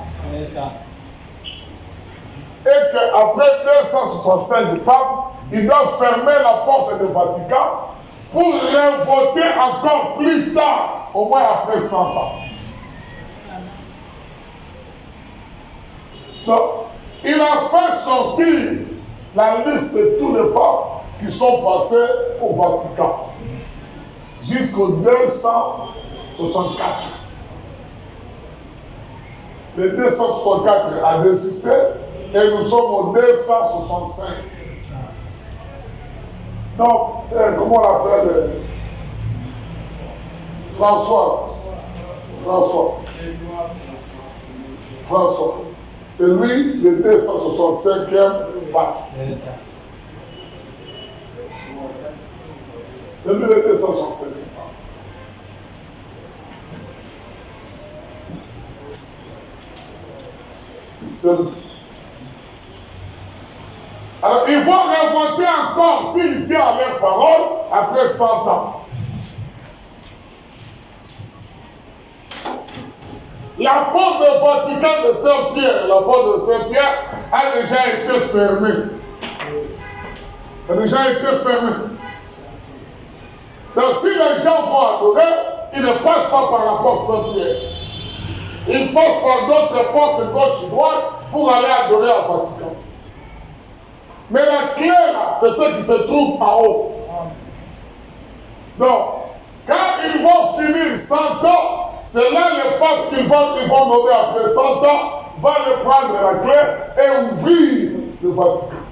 Et qu'après 265 papes, ils doivent fermer la porte du Vatican pour revoter encore plus tard, au moins après 100 ans. Donc, il a fait sortir la liste de tous les papes qui sont passés au Vatican jusqu'au 264. Le 264 a désisté et nous sommes au 265. Donc, comment on l'appelle François. C'est lui le 265e pape. C'est lui le 265e pape. C'est lui. Alors, ils vont révolter encore s'ils tiennent à leur parole après 100 ans. La porte du Vatican de Saint-Pierre, la porte de Saint-Pierre a déjà été fermée. A déjà été fermée. Donc, si les gens vont adorer, ils ne passent pas par la porte Saint-Pierre. Ils passent par d'autres portes gauche et droite pour aller adorer au Vatican. Mais la clé là, c'est ce qui se trouve en haut. Donc, quand ils vont finir 100 ans, c'est là le pape qu'ils vont nommer après 100 ans, va le prendre la clé et ouvrir le Vatican.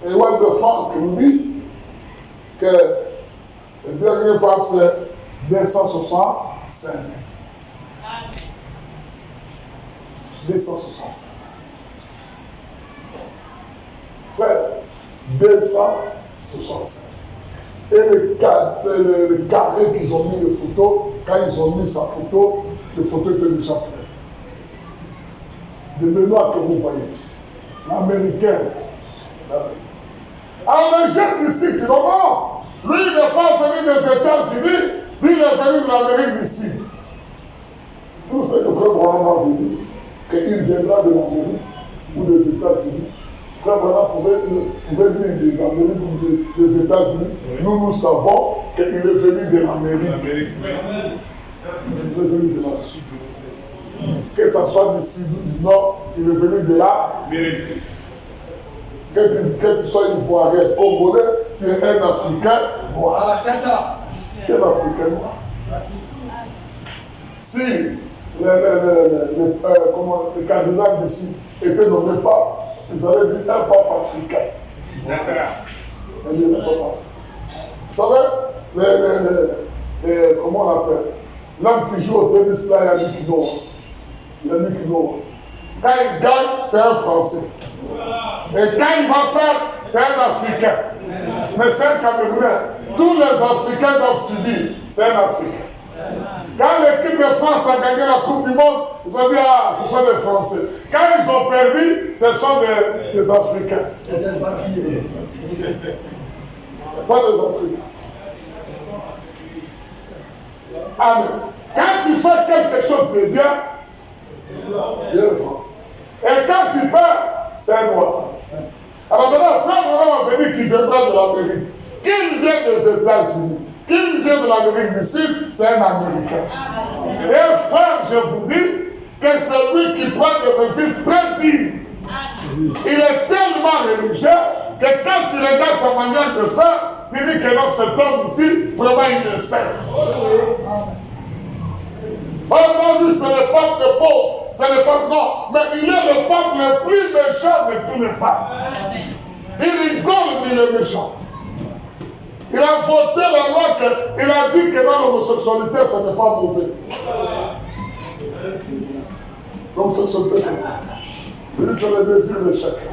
Et Walter Frank nous dit que le dernier pape c'est 265. 265. Frère, 265. Et le carré qu'ils ont mis de photos, quand ils ont mis sa photo, les photos étaient déjà pleines. De mémoire que vous voyez. L'américaine. Alors les jeunes disent non, lui il n'est pas venu des États-Unis, lui il est venu de l'Amérique du Sud. Tout ce que Frère Branham a dit, qu'il viendra de l'Amérique ou des États-Unis. Frère Branham pouvait dire de l'Amérique ou des États-Unis. Nous savons qu'il est venu de l'Amérique. Il est venu de la Sud. Que ce soit du Sud ou du Nord, il est venu de l'Amérique. Que tu sois ivoirien, congolais, tu es un Africain. Voilà, c'est ça. Tu es un Africain. Si le cardinal d'ici était nommé pape, ils allaient dire un pape africain. C'est ça. Il n'y a pas pape. Vous savez, comment on appelle? L'homme qui joue au tennis, là, Yannick Noah. Quand il gagne, c'est un Français. Et quand il va perdre, c'est un Africain. Mais c'est un Camerounais. Tous les Africains doivent subir. C'est un Africain. Quand l'équipe de France a gagné la Coupe du Monde, ils ont dit ah, ce sont des Français. Quand ils ont perdu, ce sont des Africains. Ce sont des Africains. Amen. Quand tu fais quelque chose de bien, c'est le Français. Et quand tu perds, c'est un noir. Alors maintenant, frère Branham a venu qui viendra de l'Amérique. Qu'il vienne des États-Unis, qu'il vienne de l'Amérique du Sud, c'est un Américain. Et frère, je vous dis que c'est lui qui prend des mesures très dignes. Il est tellement religieux que quand tu regardes sa manière de faire, tu dis que non, cet homme ici, vraiment il le sait. Vraiment, lui, c'est le pape de pauvres. C'est le pape, non. Mais il est le pape le plus méchant de tous les papes. Il rigole, mais il est méchant. Il a voté la loi il a dit que dans l'homosexualité, ce n'est pas mauvais. L'homosexualité, c'est le désir de chacun.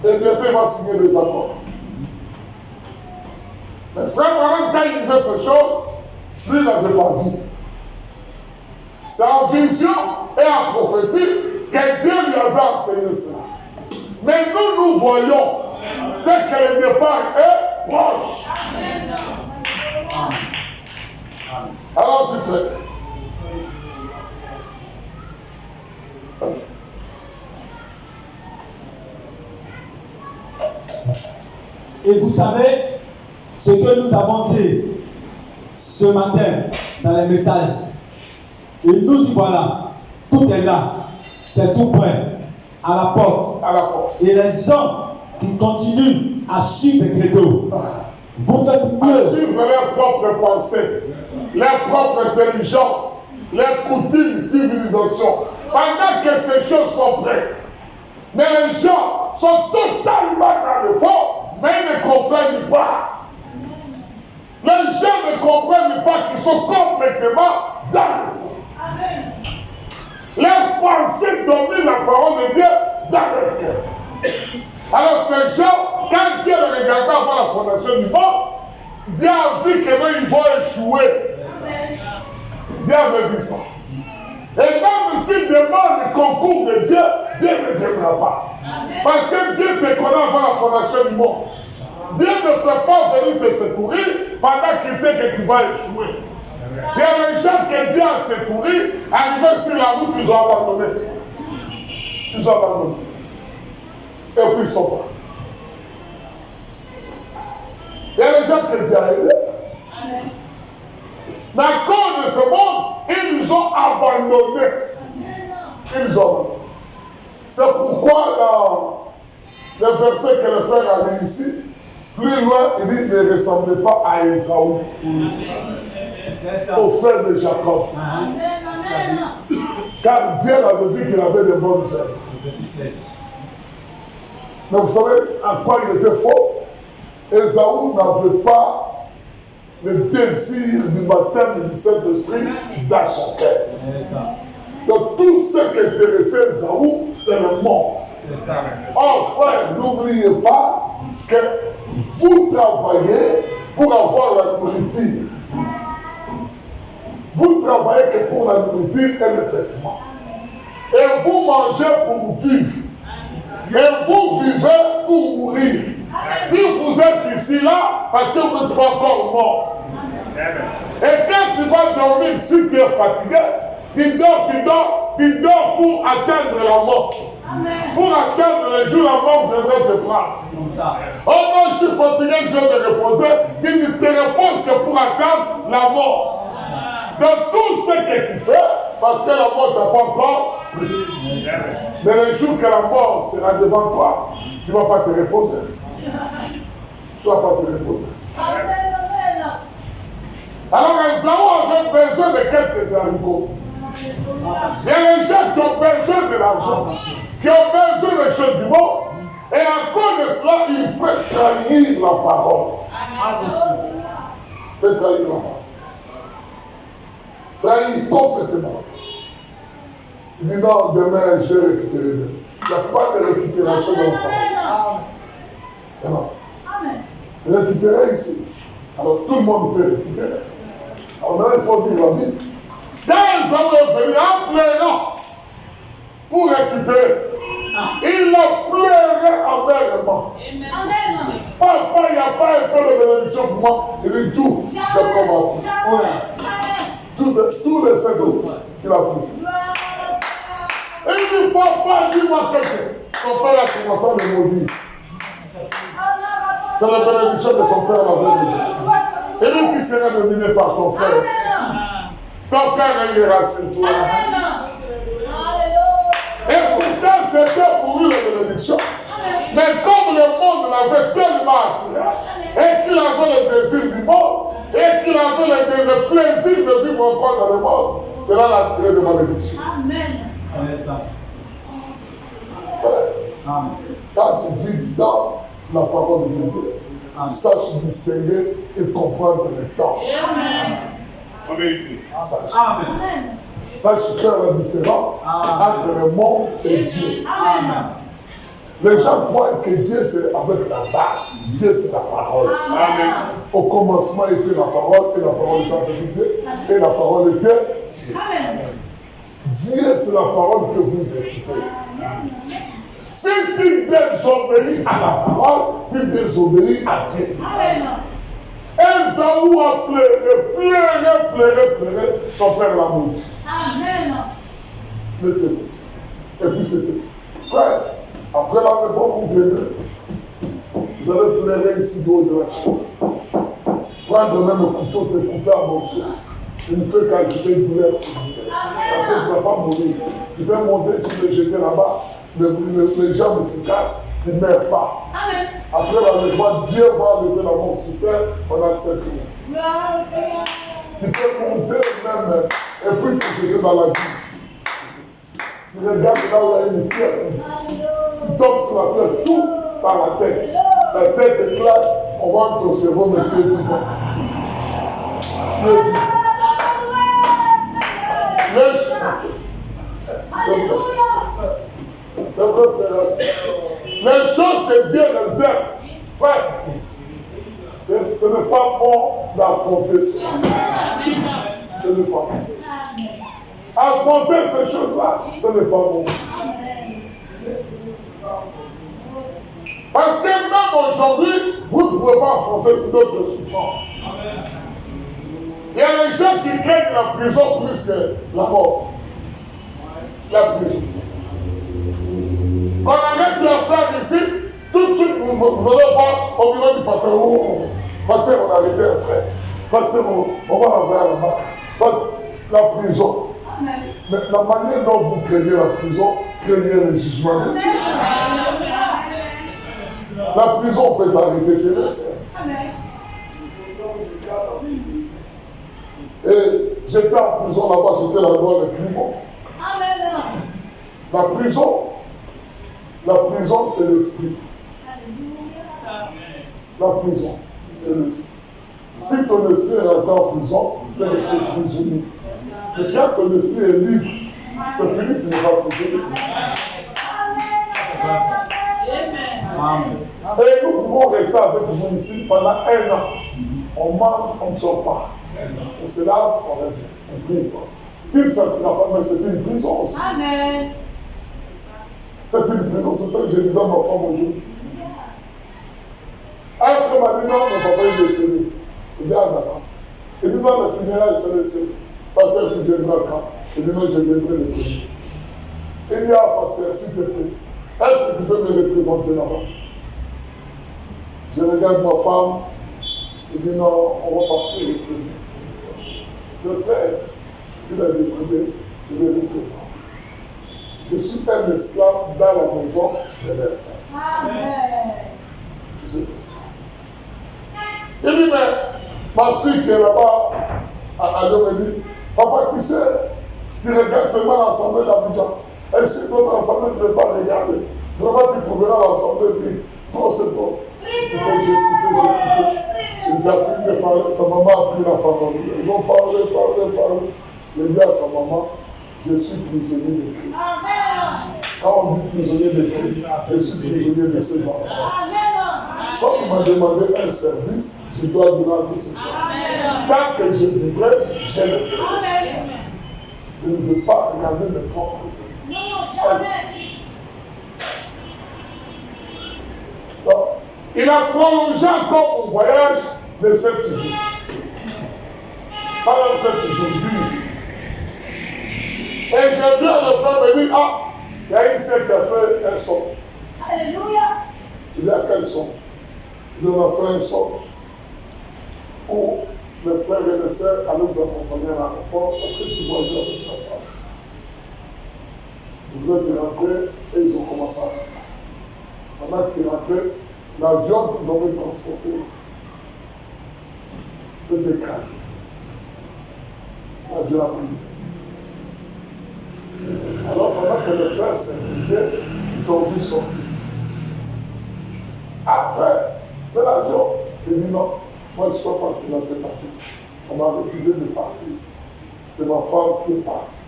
Et bientôt, il va signer des accords. Mais frère Branham, quand il disait ces choses, lui, il n'avait pas vu. C'est en vision et en prophétie que Dieu lui avait enseigné cela. Mais nous voyons ce que le départ est proche. Alors, s'il fait. Et vous savez ce que nous avons dit ce matin dans les messages. Et nous y voilà. Tout est là. C'est tout prêt. À la porte. À la porte. Et les gens qui continuent à suivre les credos, vous faites mieux. À suivre leurs propres pensées, leur propre intelligence, leurs coutumes, civilisations. Pendant que ces choses sont prêtes. Mais les gens sont totalement dans le fond, mais ils ne comprennent pas. Les gens ne comprennent pas qu'ils sont complètement dans le fond. Leurs pensées dominent la parole de Dieu dans leur cœur. Alors ces gens, quand Dieu les regardait avant la fondation du monde, Dieu a vu que ils vont échouer. Dieu avait vu ça. Et même s'ils demandent le concours de Dieu, Dieu ne viendra pas. Parce que Dieu te connaît avant la fondation du monde. Dieu ne peut pas venir te secourir pendant qu'il sait que tu vas échouer. Il y a des gens que Dieu a secouru, arrivés sur la route, ils ont abandonné. Ils ont abandonné. Et puis ils sont pas. Il y a des gens que Dieu a aidés. Mais à cause de ce monde, ils nous ont abandonnés. Ils nous ont abandonnés. C'est pourquoi dans le verset que le frère a dit ici, plus loin, il dit ne ressemblez pas à Esaü, au frère de Jacob. Car Dieu avait vu qu'il avait de bonnes œuvres. Mais vous savez à quoi il était faux? Esaü n'avait pas le désir du baptême du Saint-Esprit dans son cœur. Donc tout ce qui intéressait Esaü, c'est le monde. Oh frère, n'oubliez pas que vous travaillez pour avoir la nourriture. Vous travaillez que pour la nourriture et le vêtement. Et vous mangez pour vivre. Et vous vivez pour mourir. Si vous êtes ici là, parce que vous n'êtes pas encore mort. Et quand tu vas dormir, si tu es fatigué, tu dors pour atteindre la mort. Pour atteindre le jour, la mort viendrait te prendre. Oh non, je suis fatigué, je vais me reposer. Tu ne te reposes que pour atteindre la mort. Donc tout ce que tu fais, parce que la mort t'a pas encore pris. Mais le jour que la mort sera devant toi, tu ne vas pas te reposer. Tu ne vas pas te reposer. Alors Esaü avait besoin de quelques haricots. Il y a les gens qui ont besoin de l'argent, qui ont besoin des choses du monde, et à cause de cela, ils peuvent trahir la parole. Ils peuvent trahir la parole. Trahir complètement. Il dit non, demain je vais récupérer. Il n'y a pas de récupération dans la parole. Non. Récupérer ici. Alors tout le monde peut récupérer. Alors maintenant il faut dire la Bible. Quand ils sont venus en pleurant pour récupérer, il a pleuré amèrement. Papa, il n'y a pas un peu de bénédiction pour moi. Il dit tout, Jacob a pris. Tous les Saint-Esprit qu'il a pris. Et il dit, papa, dis-moi quelque chose. Son père a commencé à le maudire. C'est la bénédiction de son père l'avait déjà. Et lui qui sera dominé par ton frère. Ton frère régnera sur toi. Et pourtant, c'était pour lui la bénédiction. Mais comme le monde l'avait tellement attiré, et qu'il avait le désir du monde, et qu'il avait le plaisir de vivre encore dans le monde, cela l'a attiré de malédiction. C'est ça. Quand tu vis dans la parole de Dieu, sache distinguer et comprendre le temps. En vérité. Amen. Sache faire la différence entre le monde et Dieu. Amen. Les gens croient que Dieu c'est avec la barre. Dieu c'est la parole. Amen. Au commencement était la parole et la parole était avec Dieu et la parole était Dieu. Dieu c'est la parole que vous écoutez. Si tu désobéis à la parole, tu désobéis à Dieu. Esaü a pleuré, son père l'a maudit. Le témoin. Et puis c'était. Frère, après la réforme, vous venez. Vous allez pleurer ici du haut de la chambre. Prendre même le couteau, te couper à morceaux. Il ne fait qu'ajouter une douleur sur vous. Parce que tu ne vas pas mourir. Tu peux monter sur le jeter là-bas. Les jambes se cassent, tu ne meurs pas. Amen. Après l'enlèvement, Dieu va enlever la mort sur terre pendant 7 jours. Tu peux monter même et puis te jeter dans la vie. Tu regardes là où il y a une pierre. Tu tombes sur la terre, tout par la tête. La tête éclate, on va ton cerveau, mais tu es vivant. Tu es vivant. Les choses que Dieu réserve, frère, ce n'est pas bon d'affronter ça. Ce n'est pas bon. Affronter ces choses-là, ce n'est pas bon. Parce que même aujourd'hui, vous ne pouvez pas affronter d'autres souffrances. Il y a des gens qui craignent la prison plus que la mort. La prison. Quand on arrête de faire ici, tout de suite, vous allez voir au bureau du pasteur. Oh, pasteur, on a arrêté un frère. Pasteur, on va l'envoyer à la marque. Parce que la prison. Mais la manière dont vous craignez la prison, craignez le jugement de Dieu. La prison peut t'arrêter, tu le sais. Et j'étais en prison là-bas, c'était la loi de Clément. La prison, c'est l'esprit. La prison, c'est l'esprit. Si ton esprit est rentré en prison, c'est que tu es prisonnier. Mais quand ton esprit est libre, c'est fini, tu n'es pas prisonnier. Et nous pouvons rester avec vous ici pendant 1 an. On mange, on ne sort pas. On se lave, on revient. On prie pas. Tu ne sentiras pas, mais c'est une prison aussi. Amen. C'est une prison, c'est ça que je disais à ma femme aujourd'hui. Un frère m'a dit non, mon papa est décédé. Il dit ah d'accord. Il dit non, le funérailles, c'est laissé. Pasteur, tu viendras quand? Il dit non, je viendrai le premier. Il dit ah, pasteur, s'il te plaît, est-ce que tu peux me représenter là-bas? Je regarde ma femme. Il dit non, on va partir le premier. Le frère, il a décidé de le représenter. Je suis un esclave dans la maison de leur père. Amen. Je suis esclave. Il dit, mais ma fille qui est là-bas, elle me dit, papa, tu sais, tu regardes seulement l'assemblée d'Abidjan. Et si notre assemblée ne peut pas regarder, vraiment tu trouveras l'assemblée, puis trop c'est trop. J'ai écouté. Il a fini de parler, sa maman a pris la parole. Ils ont parlé. Il dit à sa maman, je suis prisonnier de Christ. Amen. Quand on dit prisonnier de Christ, je suis prisonnier de ses enfants. Amen. Quand on m'a demandé un service, je dois lui rendre ce service. Tant que je vivrai, je le ferai. Amen. Je ne veux pas regarder mes propres ennemis. Non, jamais. Donc, il a prolongé encore mon voyage de 7 jours. Pendant 7 jours, 10 jours. Et j'ai vu le frère me dire, ah, il y a une sœur qui a fait un son. Alléluia. Il dit, à quel son? Il a fait un son où les frères et les sœurs allaient nous accompagner à l'aéroport parce que tu voyages avec ta femme. Vous êtes rentrés et ils ont commencé à rentrer. Pendant qu'ils rentraient, l'avion que nous avons transporté s'est écrasé. L'avion a pris. Alors, pendant que les frères s'inquiétaient, ils ont vu sortir. Après, de l'avion, il dit non, moi je ne suis pas parti dans cet avion. On m'a refusé de partir. C'est ma femme qui est partie.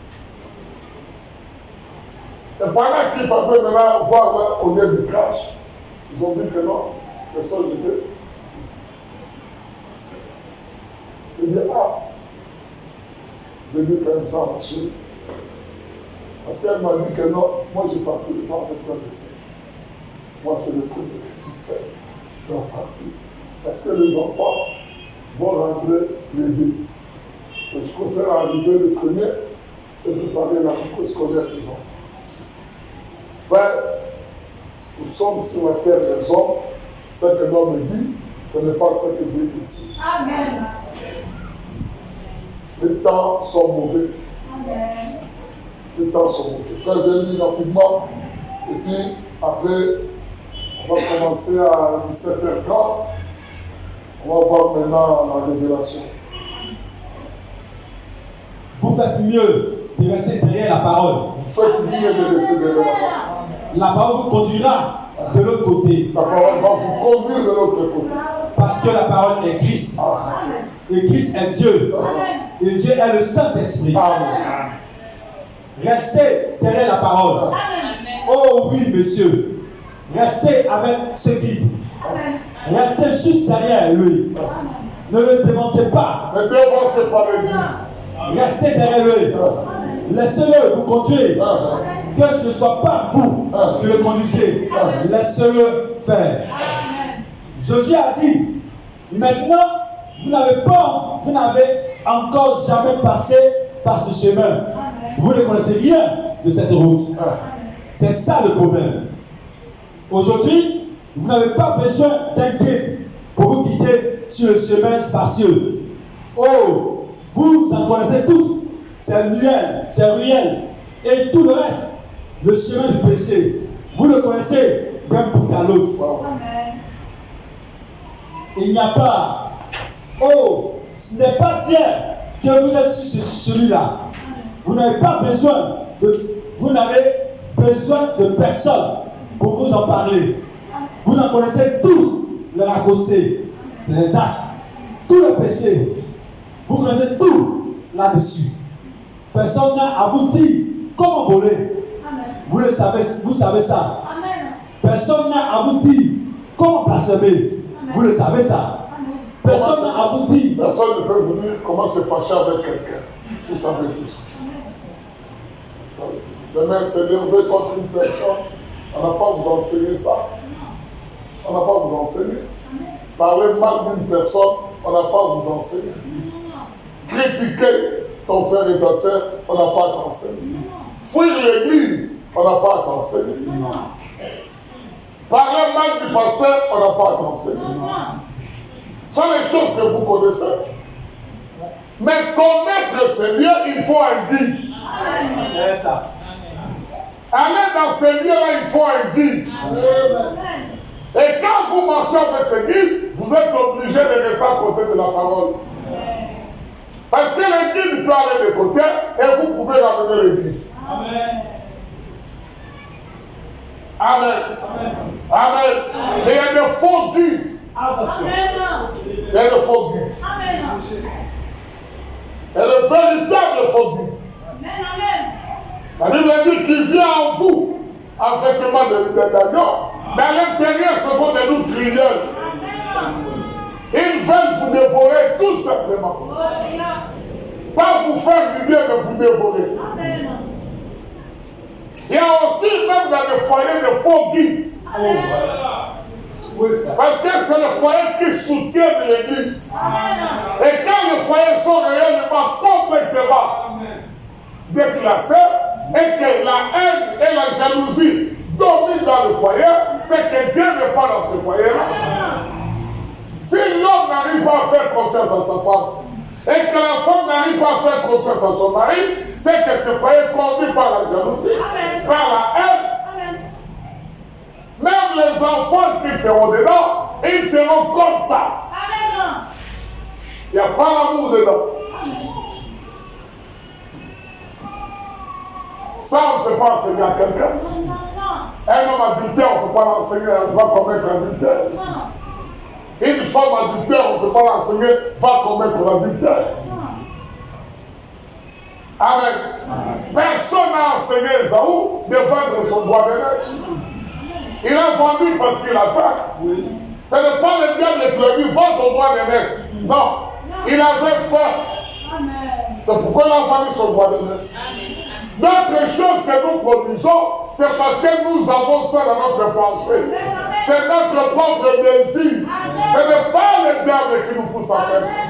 Et pendant qu'ils partaient maintenant voir au lieu du crash, ils ont dit que non, personne n'était. Il dit ah, je dis quand même ça a marché. Parce qu'elle m'a dit que non, moi je ne partirai pas avec toi de 7. Moi c'est le premier. Je dois partir. Parce que les enfants vont rentrer les deux. Et je préfère arriver le premier et préparer la rentrée scolaire des enfants. Frère, nous sommes sur la terre des hommes. Ce que l'homme dit, ce n'est pas ce que Dieu décide. Amen. Les temps sont mauvais. Amen. Les temps sont mauvais. Frère, venez rapidement. Et puis, après, on va commencer à 17h30. On va voir maintenant la révélation. Vous faites mieux de rester derrière la parole. Vous faites mieux de laisser derrière la parole. La parole vous conduira de l'autre côté. La parole va vous conduire de l'autre côté. Parce que la parole est Christ. Amen. Et Christ est Dieu. Amen. Et Dieu est le Saint-Esprit. Amen. Restez derrière la parole. Amen. Oh oui, monsieur. Restez avec ce guide. Amen. Restez juste derrière lui. Ne le dévancez pas. Ne dévancez pas l'église. Restez derrière lui. Laissez-le vous conduire. Que ce ne soit pas vous qui le conduisez. Laissez-le faire. Josué a dit, maintenant, vous n'avez encore jamais passé par ce chemin. Vous ne connaissez rien de cette route. C'est ça le problème. Aujourd'hui, vous n'avez pas besoin d'un guide pour vous guider sur le chemin spacieux. Oh, vous en connaissez toutes. C'est miel, c'est réel. Et tout le reste, le chemin du péché, vous le connaissez d'un bout à l'autre. Il n'y a pas. Oh, ce n'est pas dire que vous êtes sur celui-là. Vous n'avez pas besoin de personne pour vous en parler. Vous en connaissez tous les raccourcis, c'est les actes, tous les péchés. Vous connaissez tout là-dessus. Personne n'a à vous dire comment voler. Amen. Vous le savez, vous savez ça. Amen. Personne n'a à vous dire comment blasphémer. Vous le savez ça. Personne n'a à vous dire. Personne ne peut vous dire comment se fâcher avec quelqu'un. Vous savez tout ça. Vous savez. C'est même s'énerver contre une personne. On n'a pas à vous enseigner ça. On n'a pas à vous enseigner. Parler mal d'une personne, on n'a pas à vous enseigner. Critiquer ton frère et ta soeur, on n'a pas à t'enseigner. Fuir l'église, on n'a pas à t'enseigner. Parler mal du pasteur, on n'a pas à t'enseigner. Ce sont les choses que vous connaissez. Mais connaître le Seigneur, il faut un guide. C'est ça. Aller dans ces lieux-là, il faut un guide. Et quand vous marchez avec ce guide, vous êtes obligé de rester à côté de la parole. Parce que le guide peut aller de côté et vous pouvez ramener le guide. Amen. Amen. Mais il y a des faux guides. Attention. Il y a des faux guides. Il y a de véritables faux guides. La Bible dit qu'il vient en vous en vêtements d'agneau. Mais à l'intérieur, ce sont des loups crieurs. Ils veulent vous dévorer tout simplement. Pas vous faire du bien, mais vous dévorer. Il y a aussi, même dans les foyers, des faux guides. Parce que c'est le foyer qui soutient l'église. Et quand les foyers sont réellement complètement déclassés, et que la haine et la jalousie dominent dans le foyer, c'est que Dieu n'est pas dans ce foyer-là. Si l'homme n'arrive pas à faire confiance à sa femme, et que la femme n'arrive pas à faire confiance à son mari, c'est que ce foyer est conduit par la jalousie, par la haine. Même les enfants qui seront dedans, ils seront comme ça. Il n'y a pas l'amour dedans. Ça, on ne peut pas enseigner à quelqu'un. Un homme adultère, on ne peut pas l'enseigner, il va commettre l'adultère. Une femme adultère, on ne peut pas l'enseigner, va commettre l'adultère. Amen. Personne n'a enseigné Esaü de vendre son droit d'aînesse. Il a vendu parce qu'il a faim. Ce n'est pas le diable qui lui a dit vends ton droit d'aînesse. Non, il avait faim. C'est pourquoi il a vendu son droit d'aînesse. D'autres choses que nous produisons, c'est parce que nous avons ça dans notre pensée. C'est notre propre désir. Ce n'est pas le diable qui nous pousse à faire ça.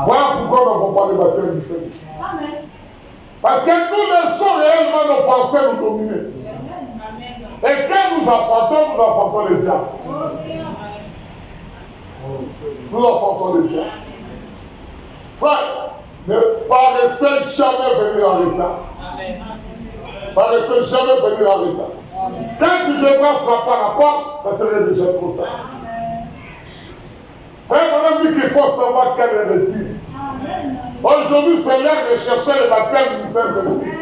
Voilà pourquoi nous n'avons pas le baptême du Seigneur. Parce que nous laissons réellement nos pensées nous dominer. Et quand nous affrontons le diable. Nous affrontons le diable. Frère, ne paraissez jamais venir en retard. Paraissez jamais venir en retard. Quand tu devras frapper à la porte, ça serait déjà trop tard. Frère, on a dit qu'il faut savoir quel est le dire. Aujourd'hui, c'est l'heure de chercher le baptême du Saint-Esprit.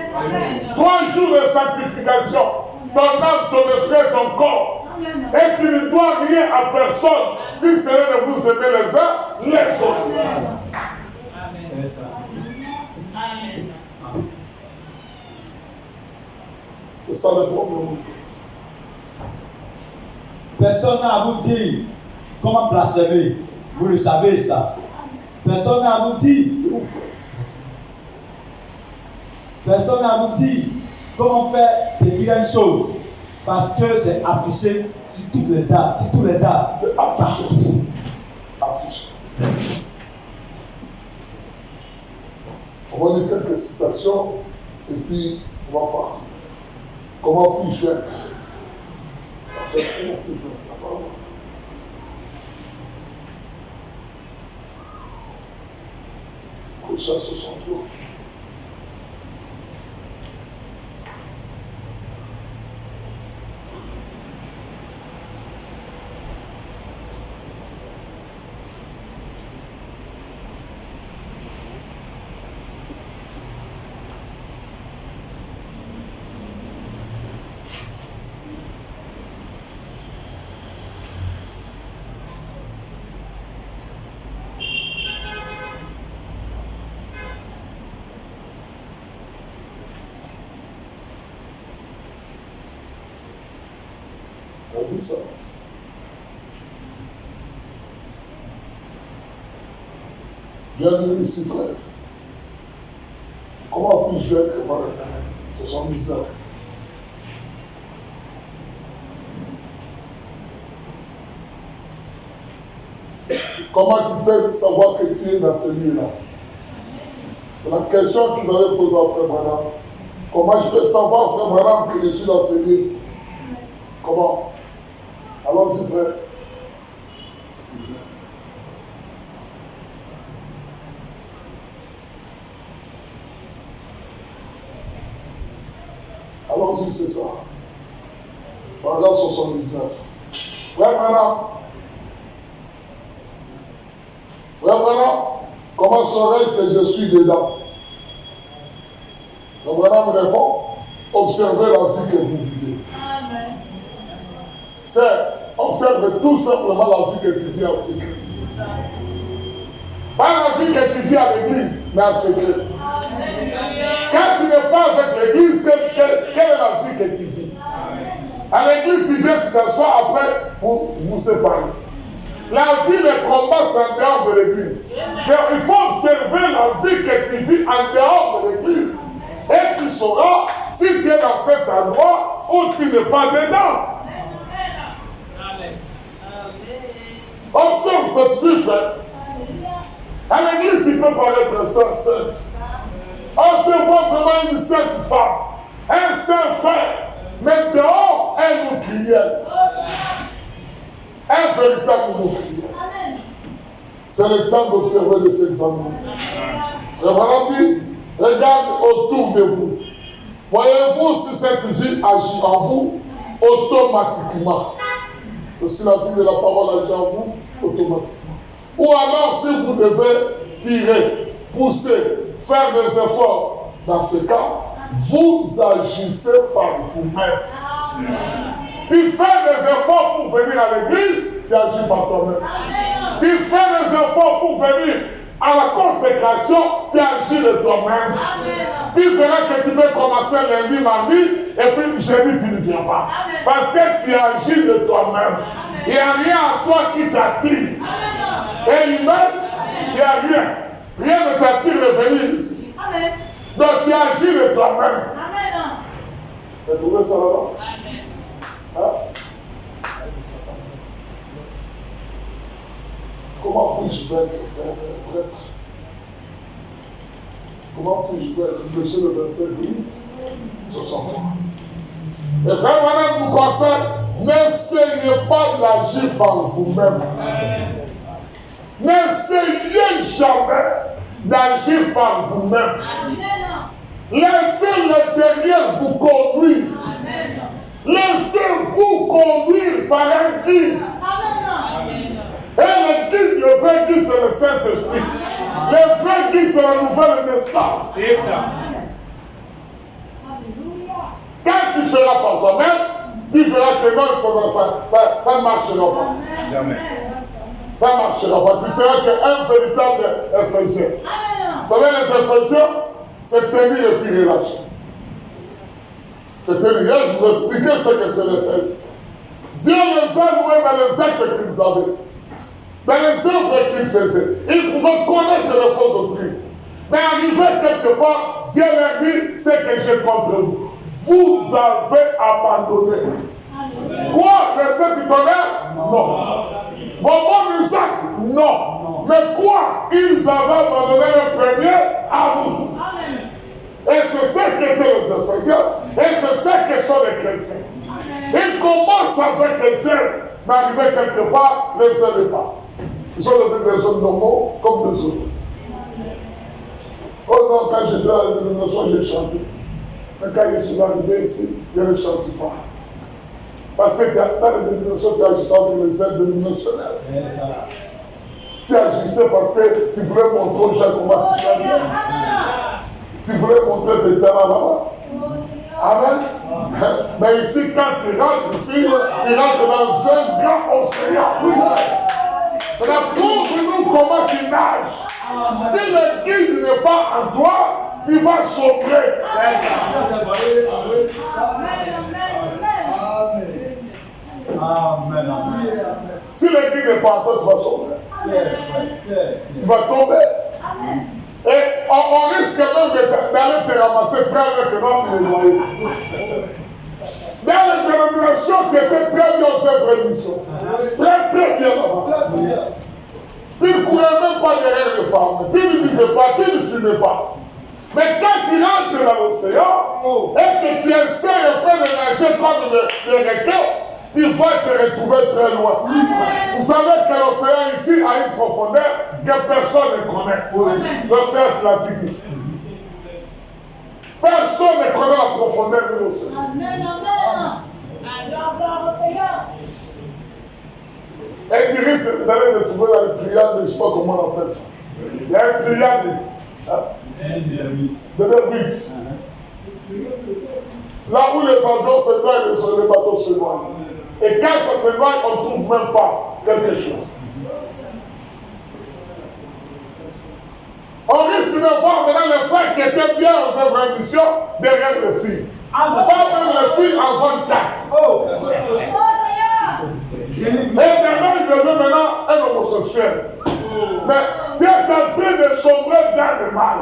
3 jours de sanctification. Ton âme, ton esprit et ton corps. Et tu ne dois rien à personne. Si c'est de vous aimer les uns, les autres. C'est ça. C'est ça le problème. Personne n'a à vous dire comment blasphémer. Vous le savez ça. Personne n'a à vous dire. Personne n'a à vous dire comment faire des vilaines choses. Parce que c'est affiché sur toutes les arbres. Sur tous les arbres. C'est affiché. Affiché. On va dire quelques citations et puis on va partir. Comment puis-je faire? Comment puis-je faire? La parole. Colossiens 63. vu ça. Viens ici, frère. Comment puis-je faire préparer 79? Comment tu peux savoir que tu es dans ce lieu-là? C'est la question qu'il avait posée à Frère Branham. Comment je peux savoir, Frère Branham, que je suis dans ce lieu? Comment? Allons-y, frère. Allons-y, c'est ça. Paragraphe 79. Frère Branham. Frère Branham, comment saurais-je que je suis dedans? Frère Branham répond, observez la vie que vous vivez. C'est observe tout simplement la vie que tu vis en secret. Pas la vie que tu vis à l'église, mais en secret. Quand tu n'es pas avec l'église, quelle est la vie que tu vis? À l'église, tu viens, tu t'assois après pour vous séparer. La vie, le combat, c'est en dehors de l'église. Mais il faut observer la vie que tu vis en dehors de l'église. Et tu sauras si tu es dans cet endroit ou tu n'es pas dedans. Observe cette vie, frère. À l'église, tu peux paraître sainte. On te voit vraiment une sainte femme, un saint frère. Mais dehors, un outrière. Un véritable outrière. C'est le temps d'observer, de s'examiner. Frère Branham dit, regarde autour de vous. Voyez-vous si cette vie agit en vous automatiquement. Si la vie de la parole agit en vous automatiquement. Ou alors si vous devez tirer, pousser, faire des efforts, dans ce cas, vous agissez par vous-même. Tu fais des efforts pour venir à l'église, tu agis par toi-même. Tu fais des efforts pour venir à la consécration, tu agis de toi-même. Tu verras que tu peux commencer lundi, mardi, et puis jeudi, tu ne viens pas. Parce que tu agis de toi-même. Il n'y a rien à toi qui t'attire. Et humain, il n'y a rien. Rien ne t'attire de venir ici. Donc tu agis de toi-même. Tu as trouvé ça là-bas? Hein? Comment puis-je vaincre un prêtre? Comment puis-je vaincre? Verset le verset 8, 63. Et frère Branham nous conseille, n'essayez pas d'agir par vous-même. N'essayez jamais d'agir par vous-même. Laissez l'intérieur vous conduire. Laissez-vous conduire par un guide. Et le guide, le vrai guide, c'est le Saint-Esprit. Le vrai guide, c'est la nouvelle naissance. C'est ça. Quand tu feras par toi-même, tu verras que non, ça ne marchera pas. Jamais. Ça ne marchera pas. Tu seras qu'un véritable Ephésien. Vous savez, les Éphésiens, c'est tenir et puis relâcher. C'est tenir. Je vous expliquer ce que c'est l'Éphèse. Dieu les a loués dans les actes qu'ils avaient. Dans les œuvres qu'ils faisaient. Ils pouvaient connaître les fausses doctrines. Mais arrivé quelque part, Dieu leur dit, c'est que j'ai contre vous. Vous avez abandonné. Quoi? Verset du tonnerre? Non. Vos bons Isaac? Non. Mais quoi? Ils avaient abandonné le premier amour. Et c'est ça qu'étaient les Éphésiens. Et c'est ça que sont les chrétiens. Ils commencent avec les ailes, mais arrivé quelque part, les ailes partent. Ils sont devenus des hommes normaux comme des autres. Quand j'étais à la dénomination, j'ai chanté. Mais quand je suis arrivé ici, je ne chante pas. Parce que dans la dénomination, tu agissais avec les ailes dénominationnelles. Tu agissais parce que tu voulais montrer aux gens comment tu chantais. Tu voulais montrer tes talents là-bas. Amen. Mais ici, quand tu rentres ici, tu rentres dans un grand océan. Prouve-nous comment tu nages. Si le guide n'est pas en toi, tu vas sombrer. Si l'église n'est pas en toi, tu vas sombrer. Tu vas tomber. Amen. Et on risque même d'aller te ramasser très bien que non, il est noyé. Dans les dénominations qui étaient très bien aux œuvres de mission. Très bien là-bas. Tu ne courais même pas derrière les femmes. Tu ne buvais pas, tu ne fumais pas. Mais quand tu rentres dans l'océan et que tu essaies un peu de nager comme les requins, tu vas te retrouver très loin. Vous savez que l'océan ici a une profondeur que personne ne connaît. L'océan Atlantique ici. Personne ne connaît la profondeur de l'océan. Amen, amen. Gloire au Seigneur. Et tu risques d'aller te trouver dans le triangle, je ne sais pas comment on appelle ça. Il y a un triangle de l'orbite. Là où les avions se noient et les bateaux se noient. Et quand ça se noie, on ne trouve même pas quelque chose. On risque de voir maintenant les frères qui étaient bien aux œuvres de mission derrière les filles. Pas même les filles en zone 4. Oh Seigneur. Et demain, il devient maintenant un homosexuel. Mais tu es en train de sombrer dans le mal.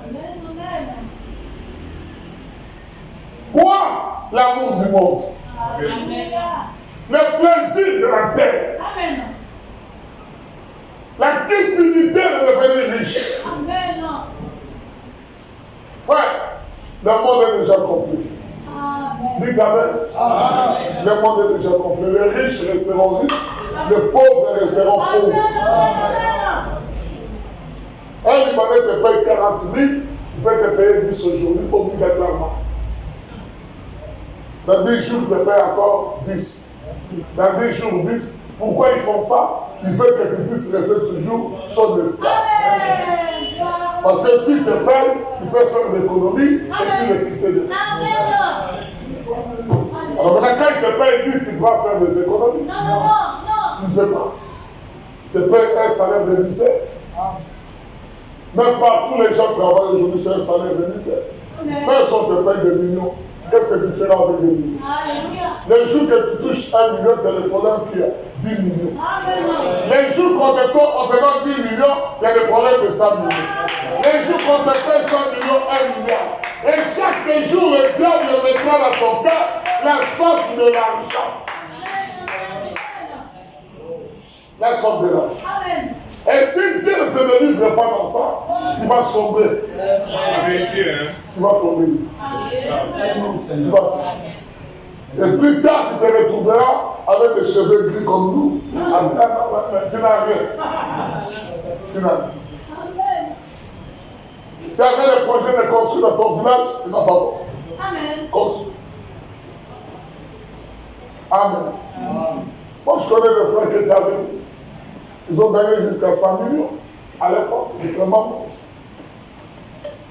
Amen, amen. Quoi? L'amour du monde. Alléluia. Le plaisir de la terre. Amen. La cupidité de devenir riche. Amen. Frère, le monde est déjà complet. Amen. Dites Amen. Le monde est déjà complet. Les riches resteront riches. Les pauvres resteront pauvres. Un Libanais te paye 40 000, il peut te payer 10 aujourd'hui, obligatoirement. Dans 10 jours, il te paye encore 10. Dans 10 jours, 10. Pourquoi ils font ça? Ils veulent que tu puisses rester toujours son esclave. Parce que s'ils te payent, ils peuvent faire l'économie et puis les quitter de toi. Alors maintenant, quand ils te payent 10, tu dois faire des économies. Non. Tu ne peux pas. Tu te payes un salaire de misère. Même pas tous les gens qui travaillent aujourd'hui, c'est un salaire de misère. Personne ne te paye des millions. Qu'est-ce que tu feras avec des millions? Les jours que tu touches 1 million, tu as le problème qu'il y a 10 millions. Les jours qu'on te donne 10 millions, il y a des problèmes de 100 millions. Les jours qu'on te paye 100 millions, 1 milliard. Et chaque jour, le diable mettra dans ton cœur la source de l'argent. La source de l'argent. Et si Dieu ne te délivre pas dans ça, tu vas sombrer. Tu vas tomber. Tu vas tomber. Et plus tard, tu te retrouveras avec des cheveux gris comme nous. Tu n'as rien. Tu n'as rien. Tu avais le projet de construire dans ton village, tu n'as pas bon. Construire. Amen. Moi, je connais des frères qui étaient avec nous. Ils ont gagné jusqu'à 100 millions à l'époque, vraiment.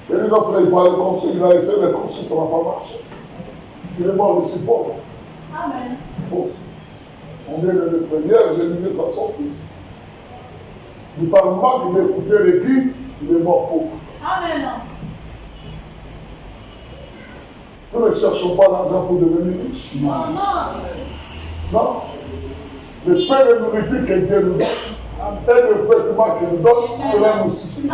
Et lui, notre frère, il va aller construire, il a essayé de construire, ça ne va pas marcher. Il est mort aussi pauvre. Amen. Bon. On vient de le faire hier, j'ai disais ça son fils. Il parle mal, il écoutait les guides, il est mort pauvre. Amen. Nous ne cherchons pas l'argent pour devenir riches. Non. Le pain de nourriture que Dieu nous donne et le vêtement qu'il nous donne, cela nous suffit.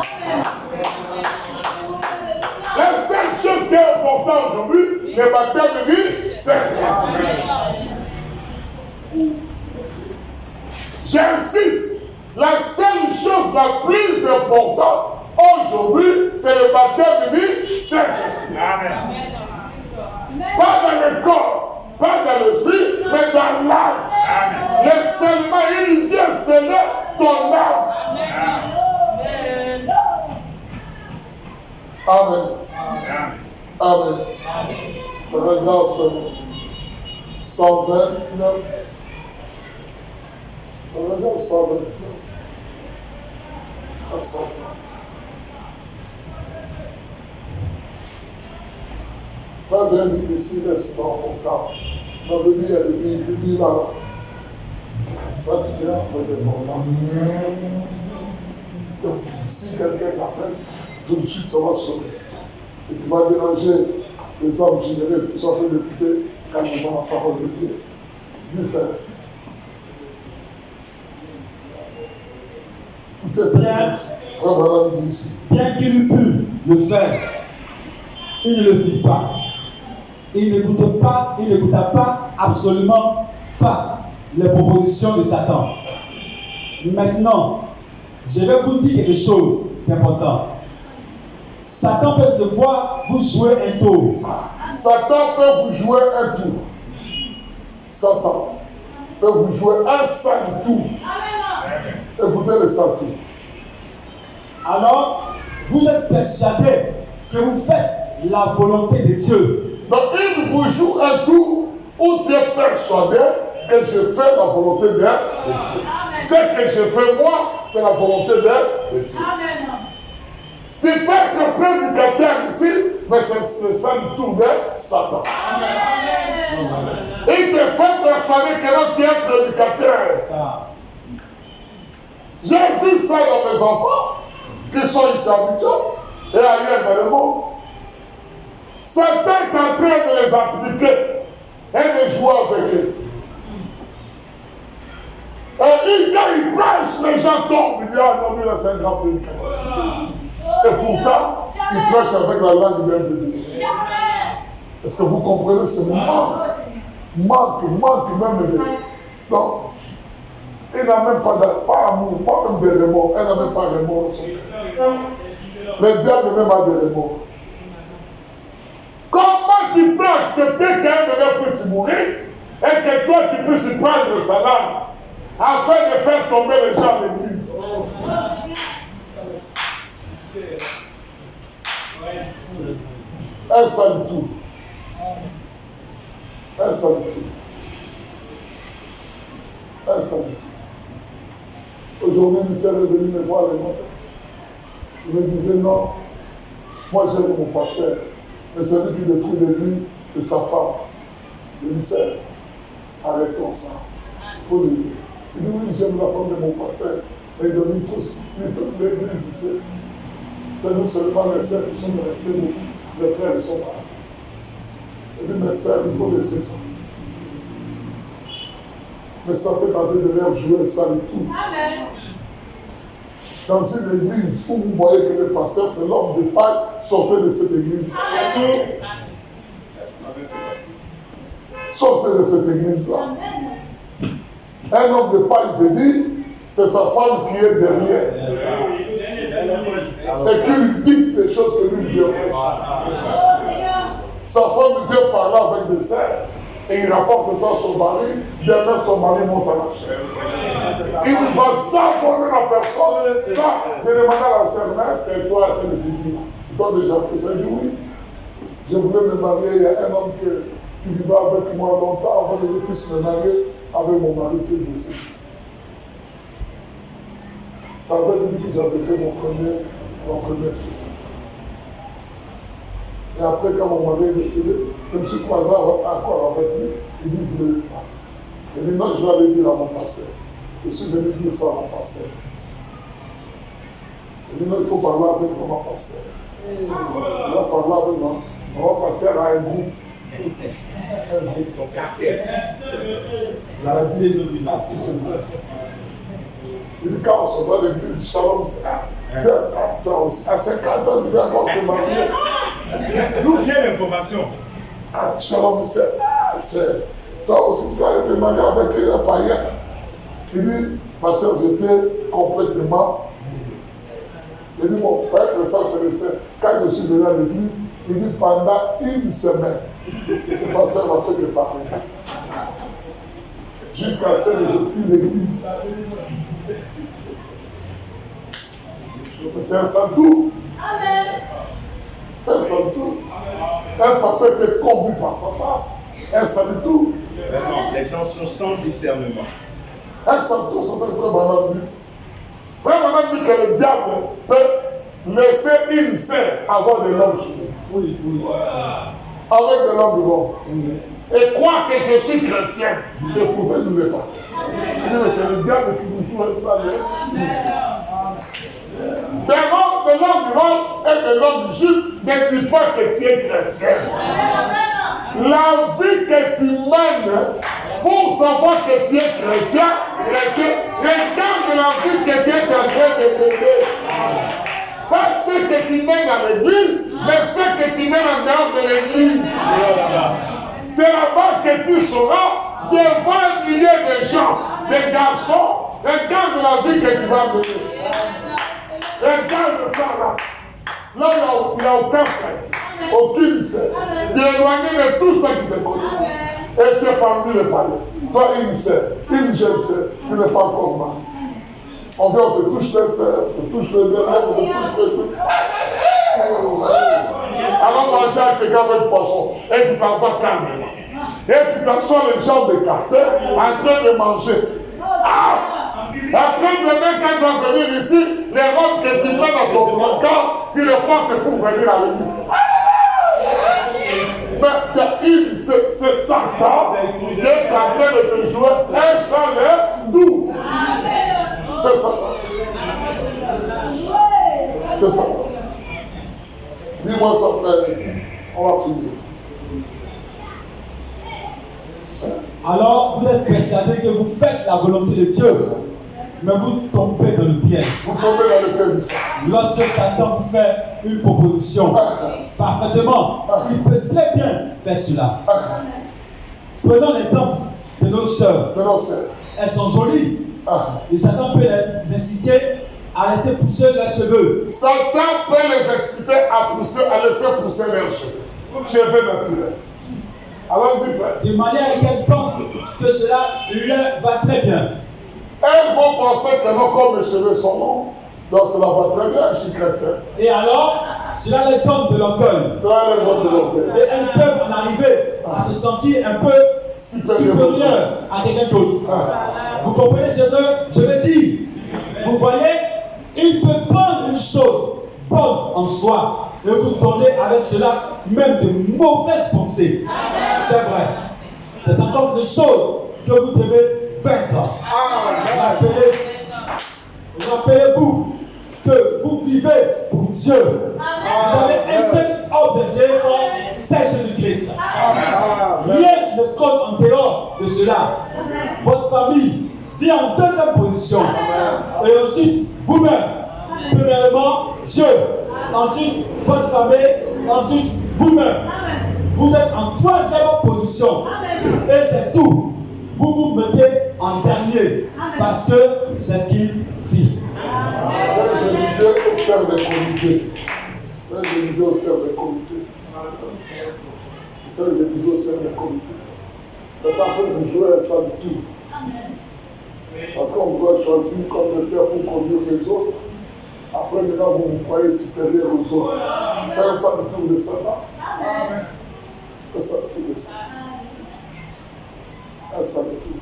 La seule chose qui est importante aujourd'hui, le baptême du Saint-Esprit. J'insiste, la seule chose la plus importante aujourd'hui, c'est le baptême du Saint-Esprit. Pas dans le corps, pas dans l'esprit, mais dans l'âme. Le seulement, il vient sceller ton âme. Amen. Amen. Paragraphe 129. Paragraphe 129. À 130. Pas bien dit ici, mais c'est pas important. On veut dire, il dit là. Toi, tu viens après des portables. Donc, si quelqu'un t'appelle, tout de suite, ça va sonner. Et tu vas déranger les hommes généreux qui sont en train d'écouter calmement la parole de Dieu. Dis, frère, Écoutez cette frère Branham dit ici. Bien qu'il eût pu le faire, il ne le fit pas. Il n'écouta pas, absolument pas, les propositions de Satan. Maintenant, je vais vous dire quelque chose d'important. Satan peut toutefois vous jouer un tour. Satan peut vous jouer un tour. Satan peut vous jouer un sale tour. Écoutez le sale tour. Alors, vous êtes persuadé que vous faites la volonté de Dieu. Donc, il vous joue un tour où tu es persuadé que je fais la volonté de Dieu. Ce que je fais moi, c'est la volonté de Dieu. Tu peux être prédicateur ici, mais c'est le sale tour de Satan. Il te fait persuader que non, tu es prédicateur. J'ai vu ça dans mes enfants qui sont ici à Abidjan et ailleurs dans le monde. Satan est en train de les appliquer et de jouer avec eux. Et quand il prêche, les gens tombent. Il dit, ah non, lui là c'est un grand prédicateur. Et pourtant, il prêche avec la langue d'un bébé. Est-ce que vous comprenez ce moment? Manque même de... Non. Il n'a même pas amour, pas même de remords. Elle n'a même pas de remords. Le diable même a des remords. Comment tu peux accepter qu'un bébé puisse mourir et que toi tu puisses prendre sa lame afin de faire tomber les gens de l'église? Un seul tour. Un seul tour. Un seul tour. Aujourd'hui, il s'est revenu me voir le matin. Il me disait non, moi j'aime mon pasteur, mais celui qui détruit l'église, c'est sa femme. Je dis ça, arrêtons ça. Il faut l'aider. Il dit oui, j'aime la femme de mon pasteur, mais il domine tous l'église ici. C'est nous seulement les sœurs qui sont restés beaucoup. Les frères ils sont partis. Il dit mes sœurs, il faut laisser ça. Mais ça fait tenter de leur jouer ça et tout. Amen. Dans une église où vous voyez que le pasteur c'est l'homme de paille, sortez de cette église. Amen. Sortez de cette église-là. Un homme de paille veut dire, c'est sa femme qui est derrière. Et qui lui dit des choses que lui vient faire. Sa femme vient parler avec des sœurs. Et il rapporte ça à son mari, demain son mari monte à la chair. Il va s'abonner la personne. Ça, j'ai demandé à la sœur Nest, et toi, c'est le dit, tu as déjà fait ça? Il dit oui. Je voulais me marier, il y a un homme qui vivait avec moi longtemps avant que je puisse me marier avec mon mari qui est décédé. Ça avait depuis que j'avais fait mon premier fils. Et après, quand mon mari est décédé, je me suis croisé encore avec lui. Il dit, vous ne voulez pas. Il dit, non, je vais aller dire à mon pasteur. Je suis venu dire ça à mon pasteur. Il dit, non, il faut parler avec mon pasteur. Il va parler avec moi. Mon pasteur a un groupe. Son caractère. La vieille, tout ce monde. Il dit, quand on se voit à l'église, Shalom, à 50 ans, tu vas encore te marier. D'où vient l'information? Shalom, c'est toi aussi tu vas te marier avec un païen. Il dit, pasteur, j'étais complètement mouillé. Il dit, mon père, ça c'est le seul. Quand je suis venu à l'église, il dit, pendant une semaine, le pasteur m'a fait que parler de ça. Jusqu'à ce que je fuis l'église. Mais c'est un santou. Amen. C'est un santou. Un pasteur qui est conduit par sa femme. Un santou. Vraiment, les gens sont sans discernement. Un santou, c'est ce que Frère Branham dit. Frère Branham dit que le diable peut laisser une sœur avoir de l'homme chez lui. Oui. Avec de l'homme du monde. Et croire que je suis chrétien. Et pourtant, il ne l'est pas. Il dit, mais c'est le diable qui vous joue ça. De l'homme du monde et de l'homme du juif ne dit pas que tu es chrétien. La vie que tu mènes, pour savoir que tu es chrétien, regarde la vie que tu es en train de mener. Pas ce que tu mènes à l'église, mais ce que tu mènes en dehors de l'église. C'est là-bas que tu seras devant un millier de gens, des garçons. Regarde la vie que tu vas mener. Regarde ça là. Là, il n'y a aucun frère, aucune sœur. Tu es éloigné de tout ce qui te connaît. Et tu es parmi les païens. Toi, une sœur, une jeune sœur, tu n'es pas encore marié. On vient, on te touche les sœurs, on te touche les bébés, on te touche les trucs. Alors manger un check avec poisson et tu t'en vas calmement. Et tu t'assois les jambes écartées en train de manger. Après demain, quand tu vas venir ici, les robes que tu mets dans ton placard, tu les portes pour venir à l'église. Mais c'est Satan qui est en train de te jouer un salaire doux. C'est Satan. C'est Satan. Dis-moi ça, frère. On va finir. Alors, vous êtes persuadé que vous faites la volonté de Dieu, mais vous tombez dans le piège. Vous tombez dans le piège. Lorsque Satan vous fait une proposition, parfaitement, il peut très bien faire cela. Prenons l'exemple de nos sœurs. Elles sont jolies. Et Satan peut les inciter à laisser pousser leurs cheveux. Satan peut les inciter à laisser pousser leurs cheveux. Cheveux naturels. Allons-y, frère. De manière qu'elles pensent que cela leur va très bien. Elles vont penser que non, comme mes cheveux sont longs, donc cela va très bien, je suis chrétien. Et alors, cela les donne de l'orgueil. Et elles peuvent en arriver à se sentir un peu supérieures à quelqu'un d'autre. Vous comprenez ce que je veux dire? Vous voyez, il peut prendre une chose bonne en soi et vous donner avec cela même de mauvaises pensées. C'est vrai. C'est encore des choses que vous devez vaincre. Rappelez-vous que vous vivez pour Dieu. Vous avez un seul objectif, c'est Jésus-Christ. Rien ne compte en dehors de cela. Votre famille vient en deuxième position. Et ensuite, vous-même. Premièrement, Dieu. Ensuite, votre famille. Ensuite, vous-même. Vous êtes en troisième position. Et c'est tout. Vous vous mettez en dernier. Parce que c'est ce qu'il vit. Ça, je disais au sein des comités. Ça, je disais au sein des comités. Ça, je disais au sein des comités. C'est en train de jouer à ça du tout. Parce qu'on vous a choisi comme commissaire pour conduire les autres. Après, maintenant, vous vous croyez supérieur aux autres. C'est un ça du tout de Satan. C'est ça du tout de Satan. Un ça du tout.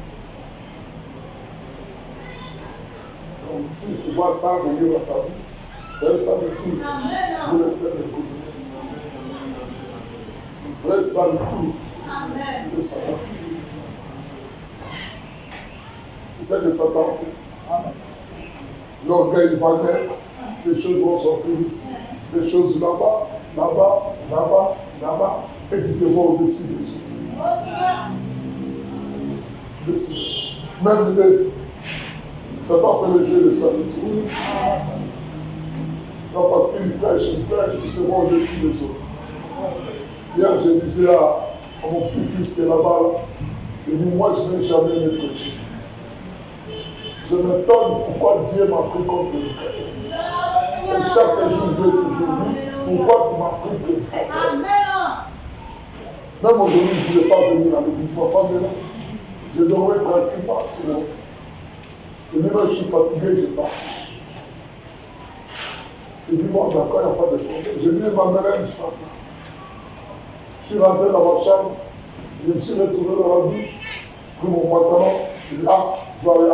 Donc, si tu vois ça venir dans ta vie, c'est un ça du tout. Vous laissez le coup. Un vrai ça du tout de Satan. C'est ce que Satan fait. L'orgueil va naître, les choses vont sortir ici, les choses là-bas, là-bas, là-bas, là-bas, et tu te vois au-dessus des autres. Même les. Satan fait le jeu de ça du tout. Non, parce qu'il prêche, il se voit au-dessus des autres. Hier, je disais à mon petit-fils qui est là-bas, il dit, moi, je n'ai jamais aimé prêcher. Je m'étonne pourquoi Dieu m'a pris comme prédicateur. Et chaque jour, Dieu toujours dit, pourquoi tu m'as pris prédicateur. Même aujourd'hui, je ne voulais pas venir à l'église. Ma femme est là. Je dormais tranquillement sur moi. Il dit, moi, je suis fatigué, je pars. Il dit, bon, d'accord, il n'y a pas de problème. J'ai mis ma mère, je pars. Je suis rentré dans ma chambre. Je me suis retrouvé dans la douche. Pris mon pantalon. Je dis, ah, je vais aller à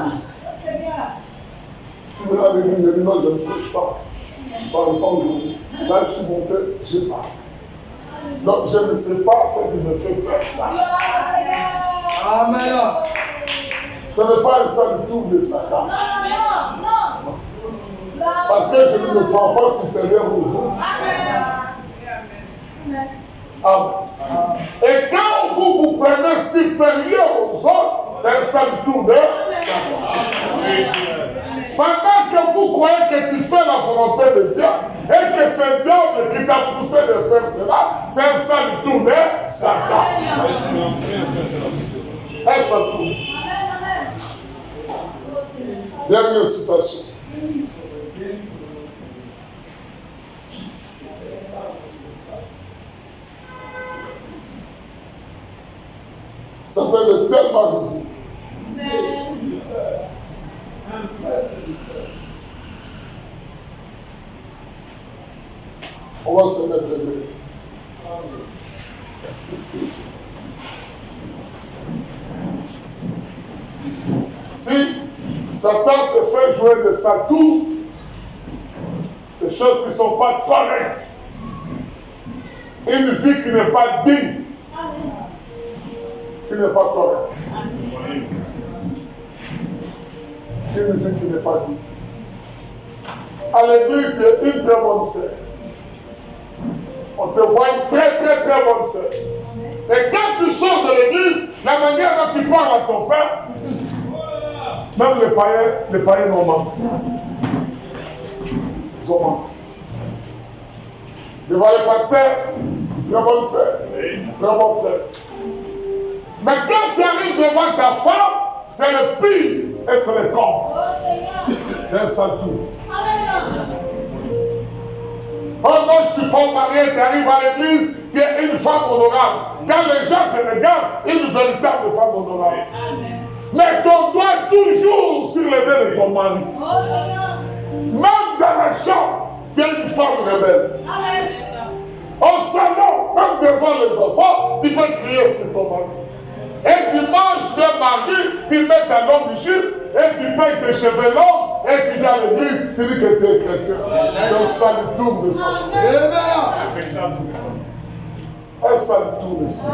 l'église. Je suis venu à l'église, je dis, non, je ne prêche pas. Je ne parle pas aujourd'hui. Là, je suis monté, je parle. Donc, je ne sais pas ce qui me fait faire ça. Amen. Ce n'est pas un seul tour de Satan. Parce que je ne me prends pas supérieur aux autres. Amen. Et supérieur aux autres, c'est un sale tour de Satan. Pendant que vous croyez que tu fais la volonté de Dieu et que c'est le diable qui t'a poussé de faire cela, c'est un sale tour de Satan. Un sale tour. Dernière citation. Satan est tellement résolu. On va se mettre debout. Si Satan te fait jouer de sa tour, des choses qui ne sont pas correctes, une vie qui n'est pas digne, qui n'est pas correcte, une vie qui n'est pas digne. À l'église, tu es une très bonne sœur. On te voit une très bonne sœur. Et quand tu sors de l'église, la manière dont tu parles à ton père, même les païens ont menti. Ils ont menti. Devant les pasteurs, très bonne sœur, très bon frère. Mais quand tu arrives devant ta femme, c'est le pire et c'est le corps. C'est un sale tour. Oh non, je suis fort marié, tu arrives à l'église, tu es une femme honorable. Quand les gens te regardent, une véritable femme honorable. Mais ton doigt est toujours sur le nez de ton mari. Même dans la chambre, tu es une femme rebelle. Au salon, même devant les enfants, tu peux crier sur ton mari. Et dimanche, le mardi, tu mets ta longue jupe et tu payes tes cheveux longs et tu dis à l'église, tu dis que tu es chrétien. C'est un sale tour de ça. Un sale tour de ça.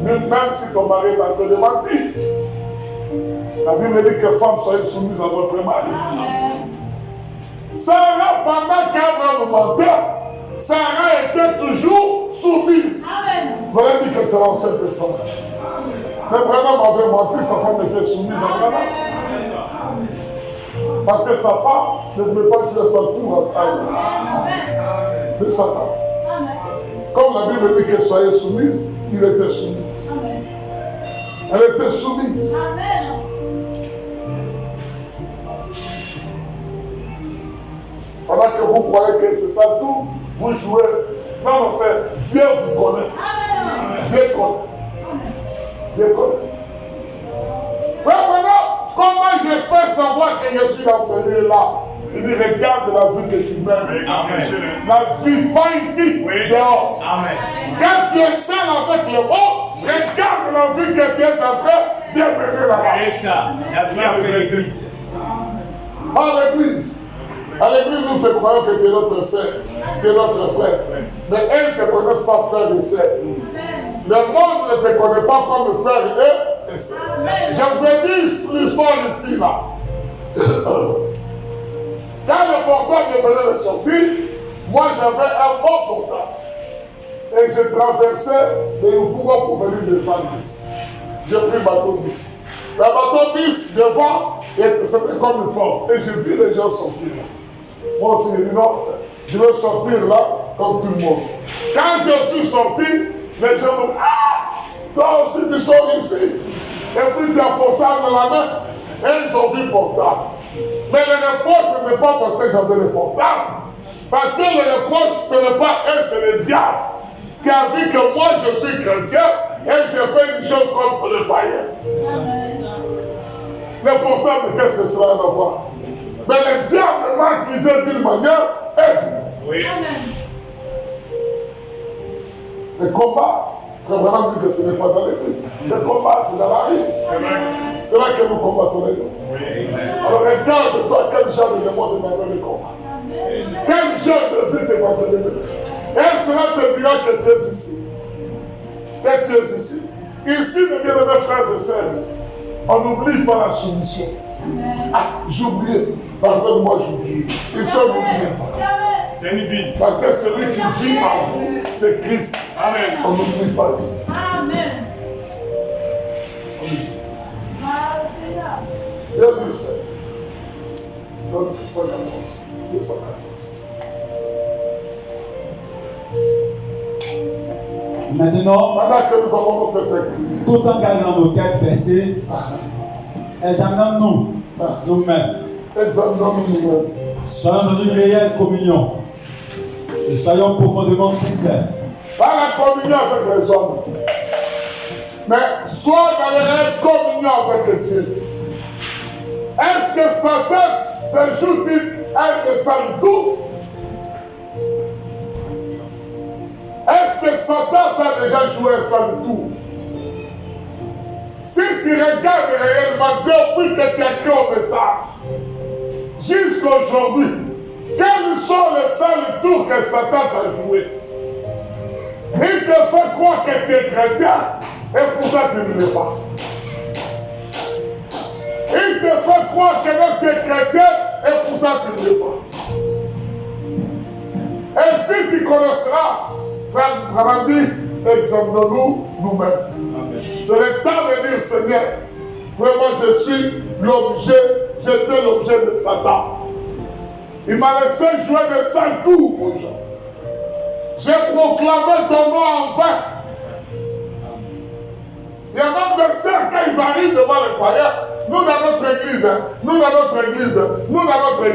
Même si ton mari est en train de mentir, la Bible dit que femmes soient soumises à votre mari. Sarah, pendant qu'Abraham mentait, Sarah était toujours soumise. Vous avez dit que c'est l'Ancien Testament. Mais Abraham avait menti, sa femme était soumise à Abraham. Parce que sa femme ne voulait pas jouer sa tour à de Satan. Comme la Bible dit qu'elle soyait soumise, il était soumise. Elle était soumise. Pendant que vous croyez que c'est ça tout, vous jouez. Non, c'est Dieu vous connaît. Dieu connaît. Dieu connaît. Frère, maintenant, comment je peux savoir que je suis dans ce lieu-là? Il dit, regarde la vie que tu mènes. La vie, pas ici, dehors. Quand tu es seul avec le monde, regarde la vie que tu es en train de mener là-bas. C'est ça, la vie avec l'église. À l'église. À l'église, nous te croyons que tu es notre sœur, tu es notre frère. Mais elles ne te connaissent pas frère et sœur. Le monde ne te connaît pas comme frère et sœur. Je vous ai dit l'histoire ici, là. Quand le portable venait de sortir, moi j'avais un bon portable. Et je traversais les Yopouga pour venir descendre ici. J'ai pris bateau bis. Le bateau bis devant, c'était comme une porte. Et j'ai vu les gens sortir là. Moi aussi, j'ai dit non, je vais sortir là comme tout le monde. Quand je suis sorti, les gens m'ont dit, ah, toi aussi tu sors ici. Et puis tu as portable dans la main. Et ils ont vu portable. Mais le reproche, ce n'est pas parce que j'avais le portable. Parce que le reproche, ce n'est pas eux, c'est le diable qui a vu que moi je suis chrétien et je fais une chose comme le païen. Le portable, qu'est-ce que cela va avoir? Mais le diable m'a accusé d'une manière aide. Oui. Le combat, Frère Branham dit que ce n'est pas dans l'église. Le combat, c'est dans la rue. C'est là que nous combattons les deux. Alors regarde-toi quel genre de monde est dans le combat. Quel genre de vie t'es pas dans le combat. Et cela te dira que tu es ici. Que tu es ici. Ici, mes bien-aimés frères et sœurs, on n'oublie pas la soumission. Ah, j'oubliais. Pardonne-moi, j'oublie. Ils sont n'oubliés pas. Parce que celui qui vit en vous, c'est Christ. Amen. On n'oublie pas ici. Amen. Seigneur. Viens du frère. 114. 214. Maintenant, Pendant que nous avons notre tête inclinée, tout en gardant nos têtes baissées, examinons-nous nous-mêmes. examinons-nous nous-mêmes. Soyons dans une réelle communion et soyons profondément sincères. Pas la communion avec les hommes, mais sois dans la réelle communion avec Dieu. Est-ce que Satan te joue-t-il un sale tour? Est-ce que Satan t'a déjà joué un sale tour? Si tu regardes réellement depuis que tu as créé un message, jusqu'à aujourd'hui, quels sont les sales tours que Satan t'a joué? Il te fait croire que tu es chrétien et pourtant tu ne l'es pas. Il te fait croire que non, tu es chrétien et pourtant tu ne l'es pas. Et si tu connaîtras, frère Brandy, examinons-nous nous-mêmes. C'est le temps de dire, Seigneur, vraiment je suis l'objet, j'étais l'objet de Satan. Il m'a laissé jouer de sales tours aux gens. J'ai proclamé ton nom en vain. Il y a même des sœurs, quand ils arrivent devant les païens, nous dans notre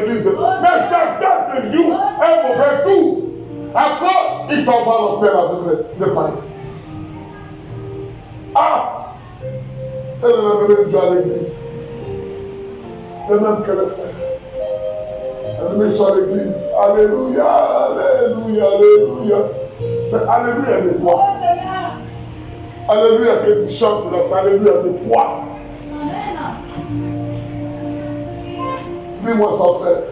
église, mais Satan te joue un mauvais tour. Après, il s'en va à l'hôtel avec les païens. Ah! Elle a amené Dieu à l'église. De même que les frères. Elle met sur l'église. Alléluia, alléluia, alléluia. Mais alléluia de quoi? Oh Seigneur. Alléluia que tu chantes là, c'est alléluia de quoi? Amen. Dis-moi ça, frère.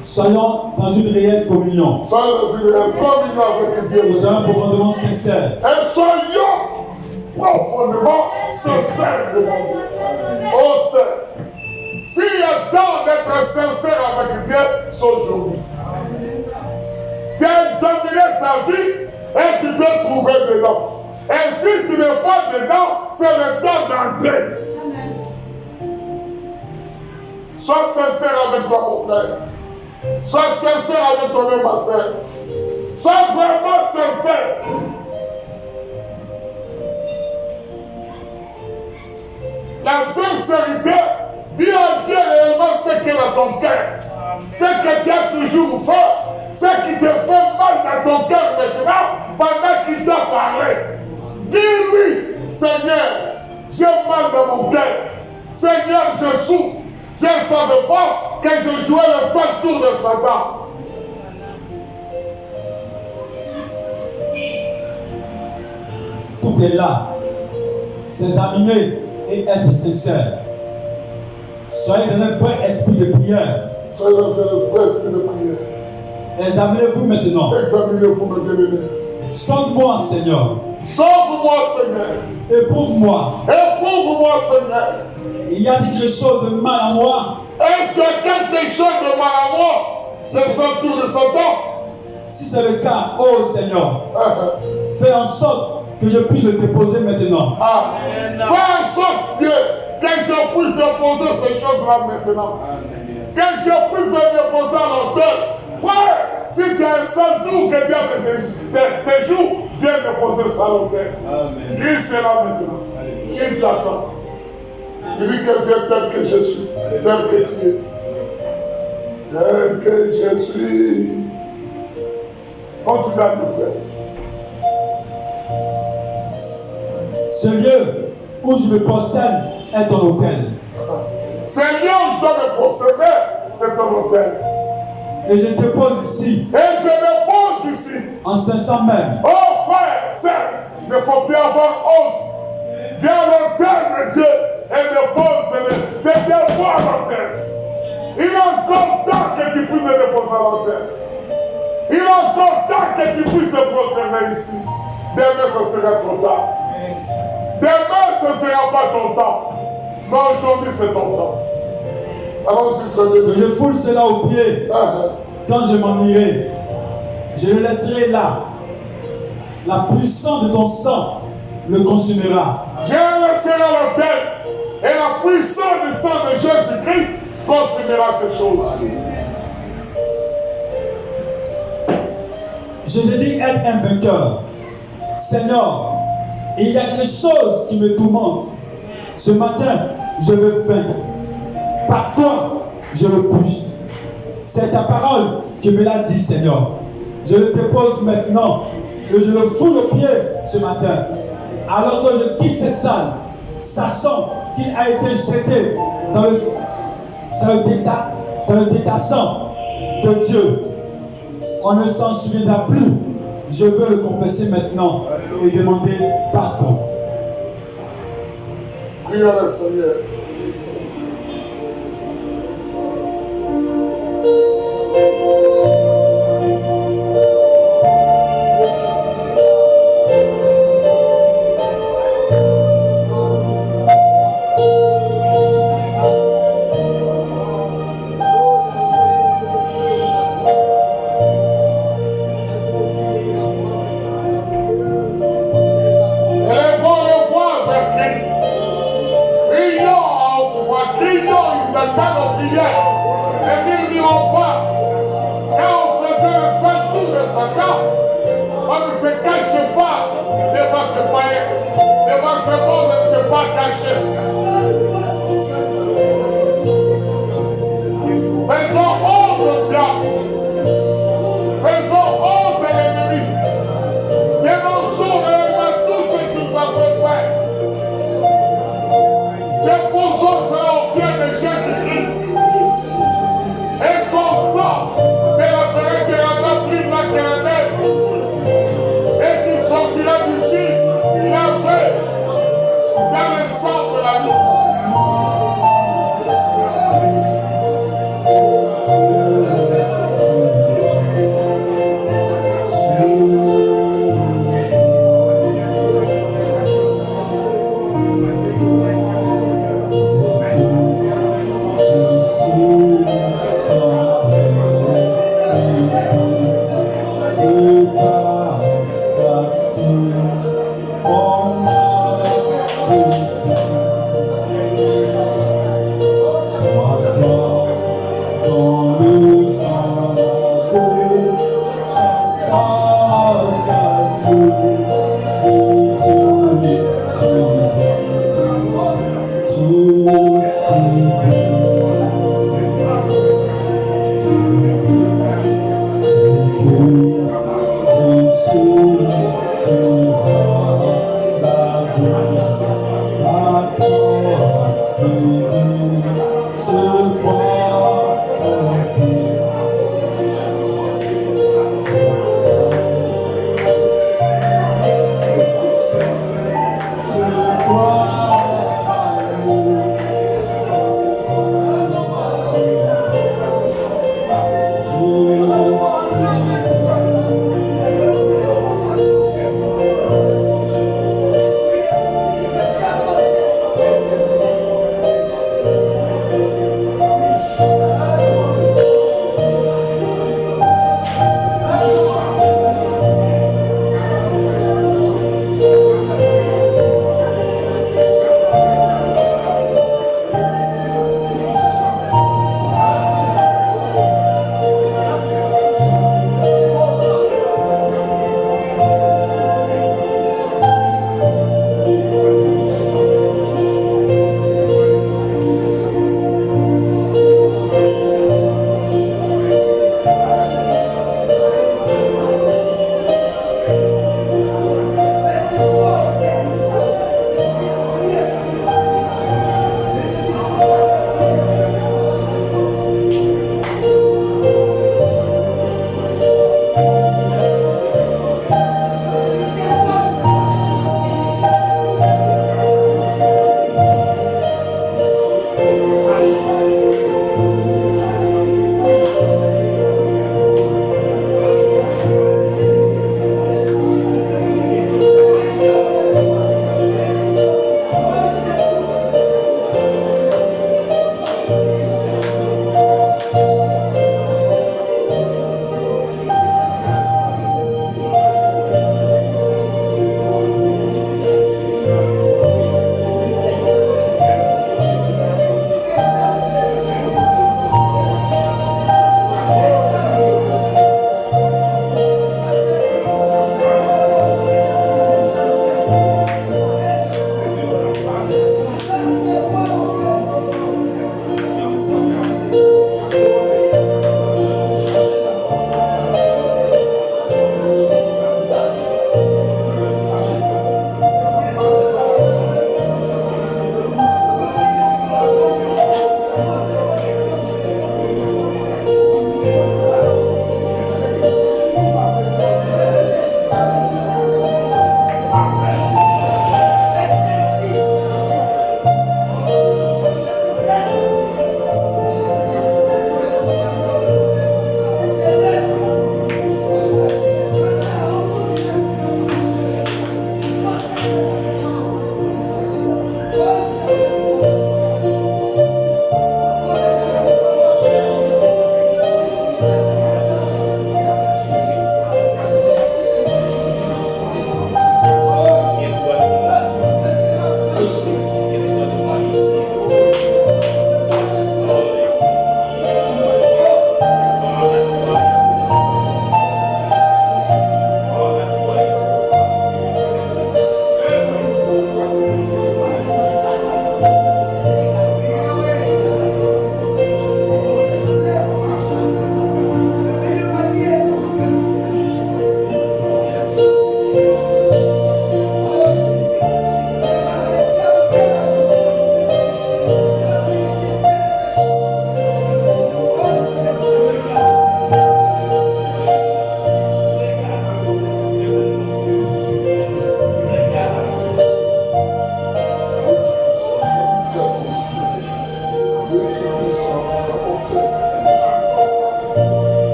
Soyons dans une réelle communion Soyons dans une communion avec Dieu. et soyons profondément sincères. Et soyons profondément sincères devant Dieu. Oh Seigneur, s'il y a temps d'être sincère avec Dieu, c'est aujourd'hui. Tu as examiné ta vie et tu t'es trouvé dedans. Et si tu n'es pas dedans, c'est le temps d'entrer. Sois sincère avec toi, mon frère. Sois sincère avec toi-même, ma soeur. Sois vraiment sincère. La sincérité dit à Dieu réellement ce qu'il y a dans ton cœur. Ce que tu as toujours fait, ce qui te fait mal dans ton cœur maintenant, pendant qu'il t'a parlé. Dis-lui, Seigneur, j'ai mal dans mon cœur. Seigneur, je souffre. Je ne savais pas que je jouais le sale tour de Satan. Tout est là. S'examiner et être sincère. Soyez dans un vrai esprit de prière. Soyez dans un vrai esprit de prière. Examinez-vous maintenant. Examinez-vous, mes bien-aimés. Sonde-moi, Seigneur. Sauve-moi, Seigneur. Éprouve-moi. Éprouve-moi, Seigneur. Il y a quelque chose de mal en moi. Est-ce qu'il y a quelque chose de mal à moi? C'est le sale tour de Satan. Si c'est le cas, oh Seigneur, fais en sorte que je puisse le déposer maintenant. Fais en sorte, Dieu, que je puisse déposer ces choses-là maintenant. Que je puisse les déposer à l'autel. Frère, si tu as un sale tour que Dieu te joue, viens déposer ça à l'autel. Christ est là maintenant. Il t'attend. Il dit que viens tel que je suis, tel que tu es. Tel que je suis. Continue à nous faire. Ce lieu où je me prosterne est ton hôtel. C'est lieu où je dois me prosterner, c'est ton hôtel. Et je dépose ici, Et je me pose ici. en cet instant même, Oh frère, sœur, il ne faut plus avoir honte. Viens à l'autel de Dieu et dépose des fois à l'autel. Il est encore temps que tu puisses me déposer à l'autel. Il est encore temps que tu puisses te prosterner ici. Demain, ce sera trop tard. Demain, ce ne sera pas ton temps. Mais aujourd'hui, c'est ton temps. Allons-y, très bien. je foule cela aux pieds quand je m'en irai, je le laisserai là. La puissance de ton sang le consumera. Je laisserai l'autel et la puissance du sang de Jésus-Christ consumera ces choses. Je te dis être un vainqueur. Seigneur, il y a quelque chose qui me tourmente. Ce matin, je veux vaincre. Par toi, je le puis. C'est ta parole qui me l'a dit, Seigneur. Je le dépose maintenant et je le fous le pied ce matin. Alors que je quitte cette salle, sachant qu'il a été jeté dans le détassant de Dieu. On ne s'en souviendra plus. Je veux le confesser maintenant et demander pardon. Prions le Seigneur.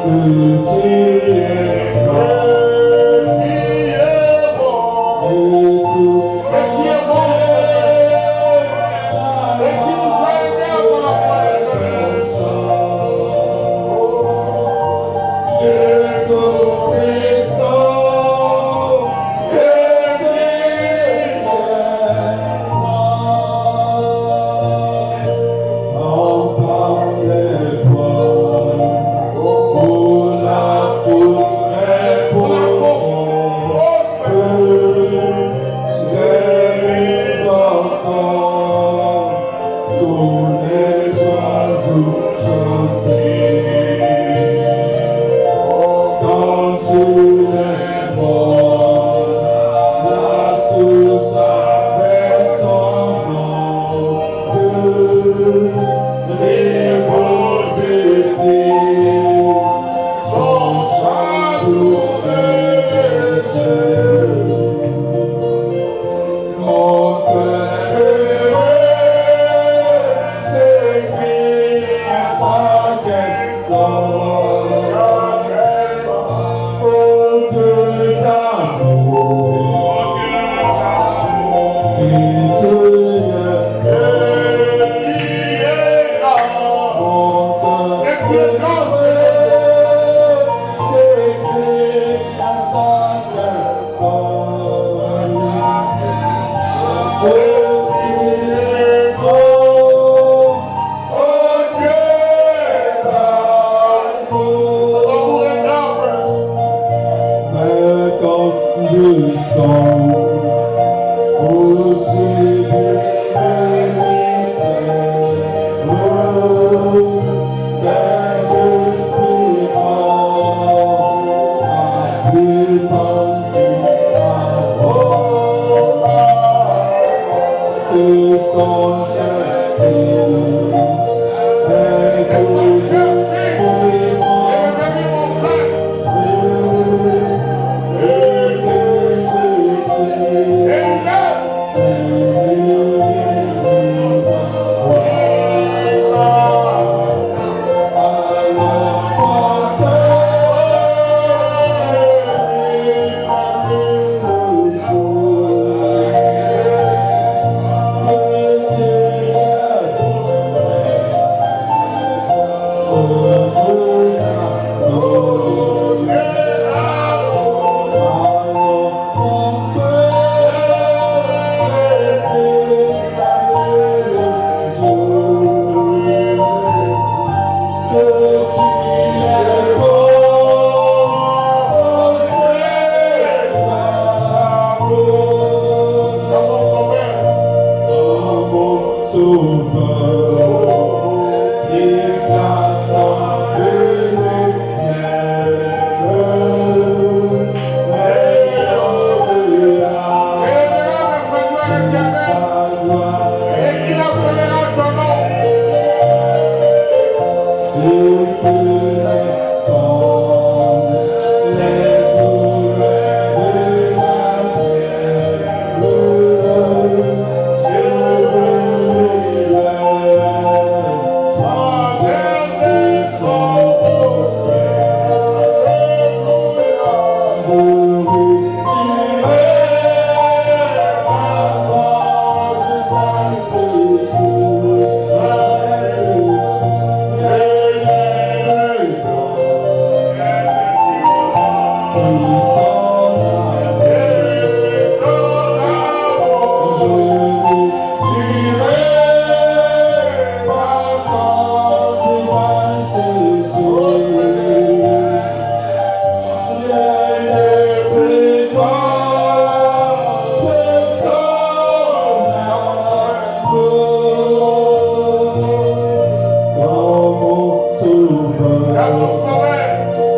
Sauveur,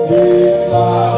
déclare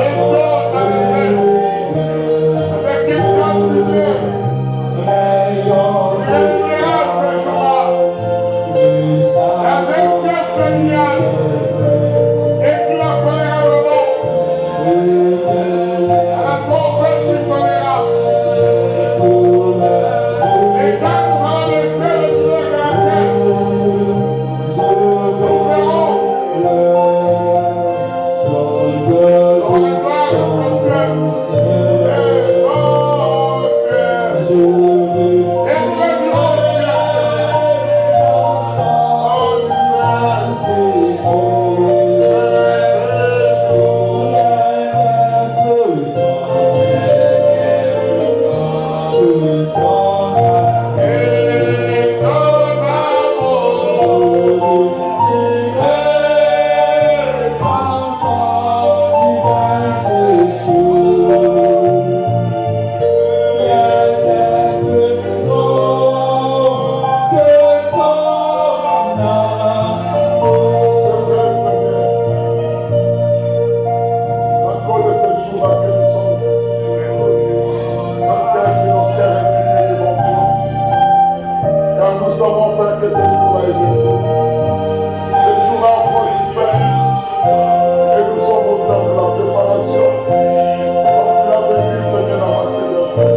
génération. Comme tu l'avais dit, Seigneur, dans Matthieu verset.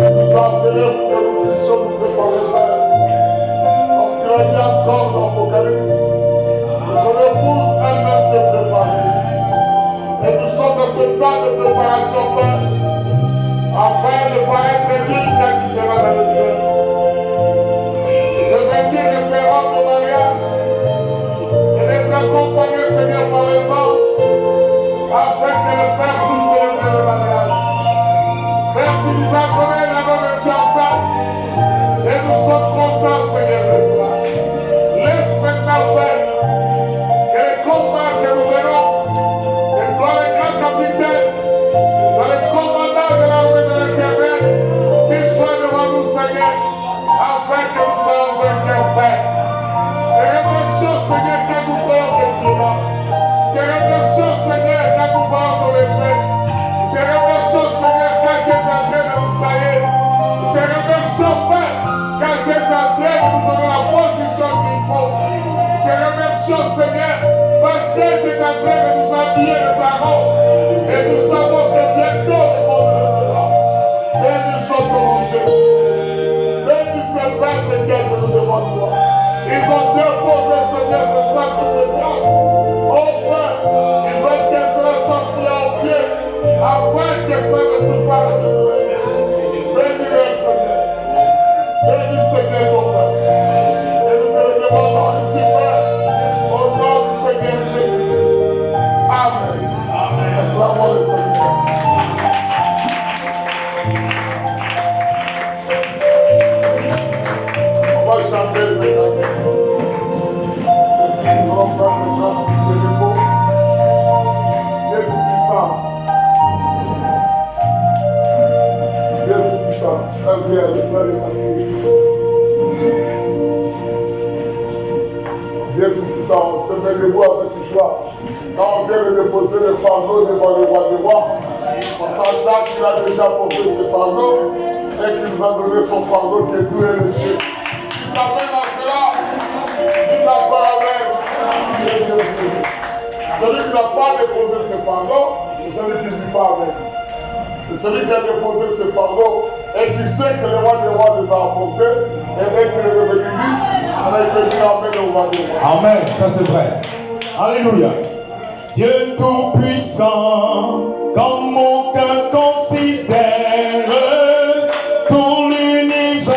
Nous appelons pour que nous puissions nous préparer, Père. Comme tu l'as dit encore dans l'Apocalypse. Que son épouse elle-même s'est préparée. Et nous sommes dans ce temps de préparation, Père, afin de paraître digne quand il sera dans le ciel. Se vêtir de ses robes de mariage et d'être accompagné, Seigneur, par les hommes, afin que le Père puisse célébrer le mariage. Père, tu nous as donné la bonne fiançailles et nous sommes contents, Seigneur, de cela. Laisse maintenant, Père, que les combats que nous menons, que toi, le grand capitaine, toi, le commandant de l'armée de l'Éternel, qu'ils soient devant nous, Seigneur, afin que nous soyons vainqueurs, Père. Que réflexion, Seigneur, quand nous voyons que tu es là. Que réflexion, Seigneur, quand nous voyons ton épée. Que réflexion, Seigneur, quand tu es en train de nous tailler. Que réflexion, Père, quand tu es en train de nous donner la position qu'il faut. Que réflexion, Seigneur, parce que tu es en train de nous habiller de ta robe. Et nous savons que bientôt le monde lèvera. Béni soit ton nom, Jésus. Béni ce Père lequel je nous demande toi. Ils ont déposé, Seigneur, ce sac de pétrole. Oh Père, ils veulent que cela soit foulé aux pieds, afin que cela ne puisse pas le détruire. Bénis-le, Seigneur. Bénis, Seigneur, ton Père. Et nous te le demandons ici, Père, au nom du Seigneur Jésus. Amen. Amen. Acclamons le Seigneur. On va chanter ce cantique. Nous allons faire le temps de repos. Dieu tout-puissant. Dieu tout-puissant. Elle vient de faire le cantique. Dieu tout-puissant, on se met debout avec joie. Quand on vient de déposer le fardeau devant le roi des rois, on s'entend qu'il a déjà porté ce fardeau et qu'il nous a donné son fardeau qui est doux et léger. Tu t'amènes à cela, dis encore Amen. Et Dieu le bénisse. Celui qui n'a pas déposé ce fardeau, c'est celui qui ne dit pas Amen. C'est celui qui a déposé ce fardeau et qui sait que le roi des rois les a apportés et dès qu'il est revenu vite, on a été dit Amen au roi des rois. Amen, ça c'est vrai. Alléluia. Dieu tout-puissant, comme aucun considère tout l'univers,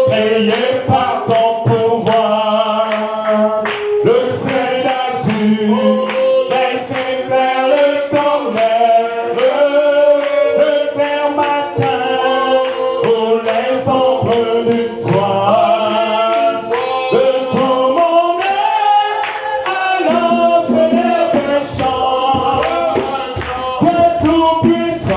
créé par ton pouvoir, le ciel d'azur, les éclairs, le tonnerre, le clair matin, ou les ombres du soir, de tout mon être, alors Seigneur, chant, Dieu tout-puissant.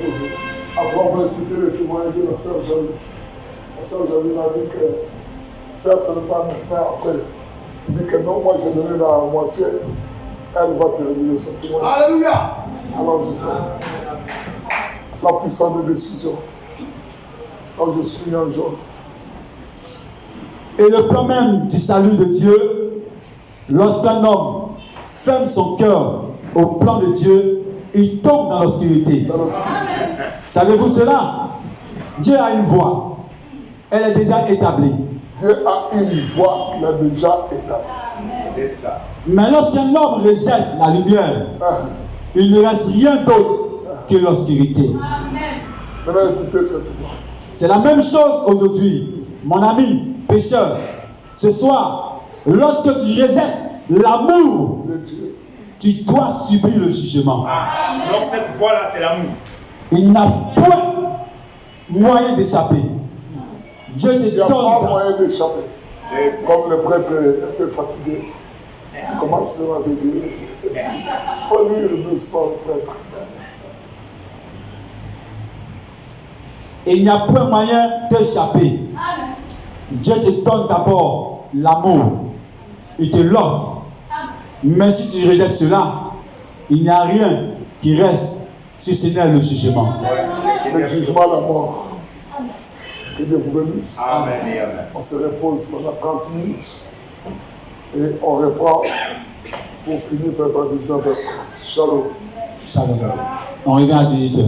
poser. Après, on va écouter les témoignages de la sœur Jaline. La sœur Jaline a dit que, certes, ce n'est pas maintenant, après. Il dit que non, moi j'ai donné la moitié. Elle va terminer son témoignage. Alléluia. Allons-y, frère. La puissance de décision. Quand je suis un jour. Et le plan même du salut de Dieu, lorsqu'un homme ferme son cœur au plan de Dieu, il tombe dans l'obscurité. Savez-vous cela? Dieu a une voie. Elle est déjà établie. Dieu a une voie qu'il a déjà établie. C'est ça. Mais lorsqu'un homme rejette la lumière, il ne reste rien d'autre que l'obscurité. Maintenant, écoutez cette voix. C'est la même chose aujourd'hui, mon ami pécheur. Ce soir, lorsque tu rejettes l'amour, tu dois subir le jugement. Donc cette voie-là, c'est l'amour. Il n'a point moyen d'échapper. Dieu Il te n'y a pas donne. moyen d'échapper. C'est ça. Comme le prêtre est un peu fatigué, il commence à bégayer. Il faut lire doucement le prêtre. Il n'y a point moyen d'échapper. Dieu te donne d'abord l'amour. Il te l'offre. Mais si tu rejettes cela, il n'y a rien qui reste si ce n'est le jugement. Le jugement, la mort. Que Dieu vous bénisse. Amen et amen. On se repose pendant 30 minutes. Et on reprend pour finir par 19h. Shalom. Shalom. On revient à 18h.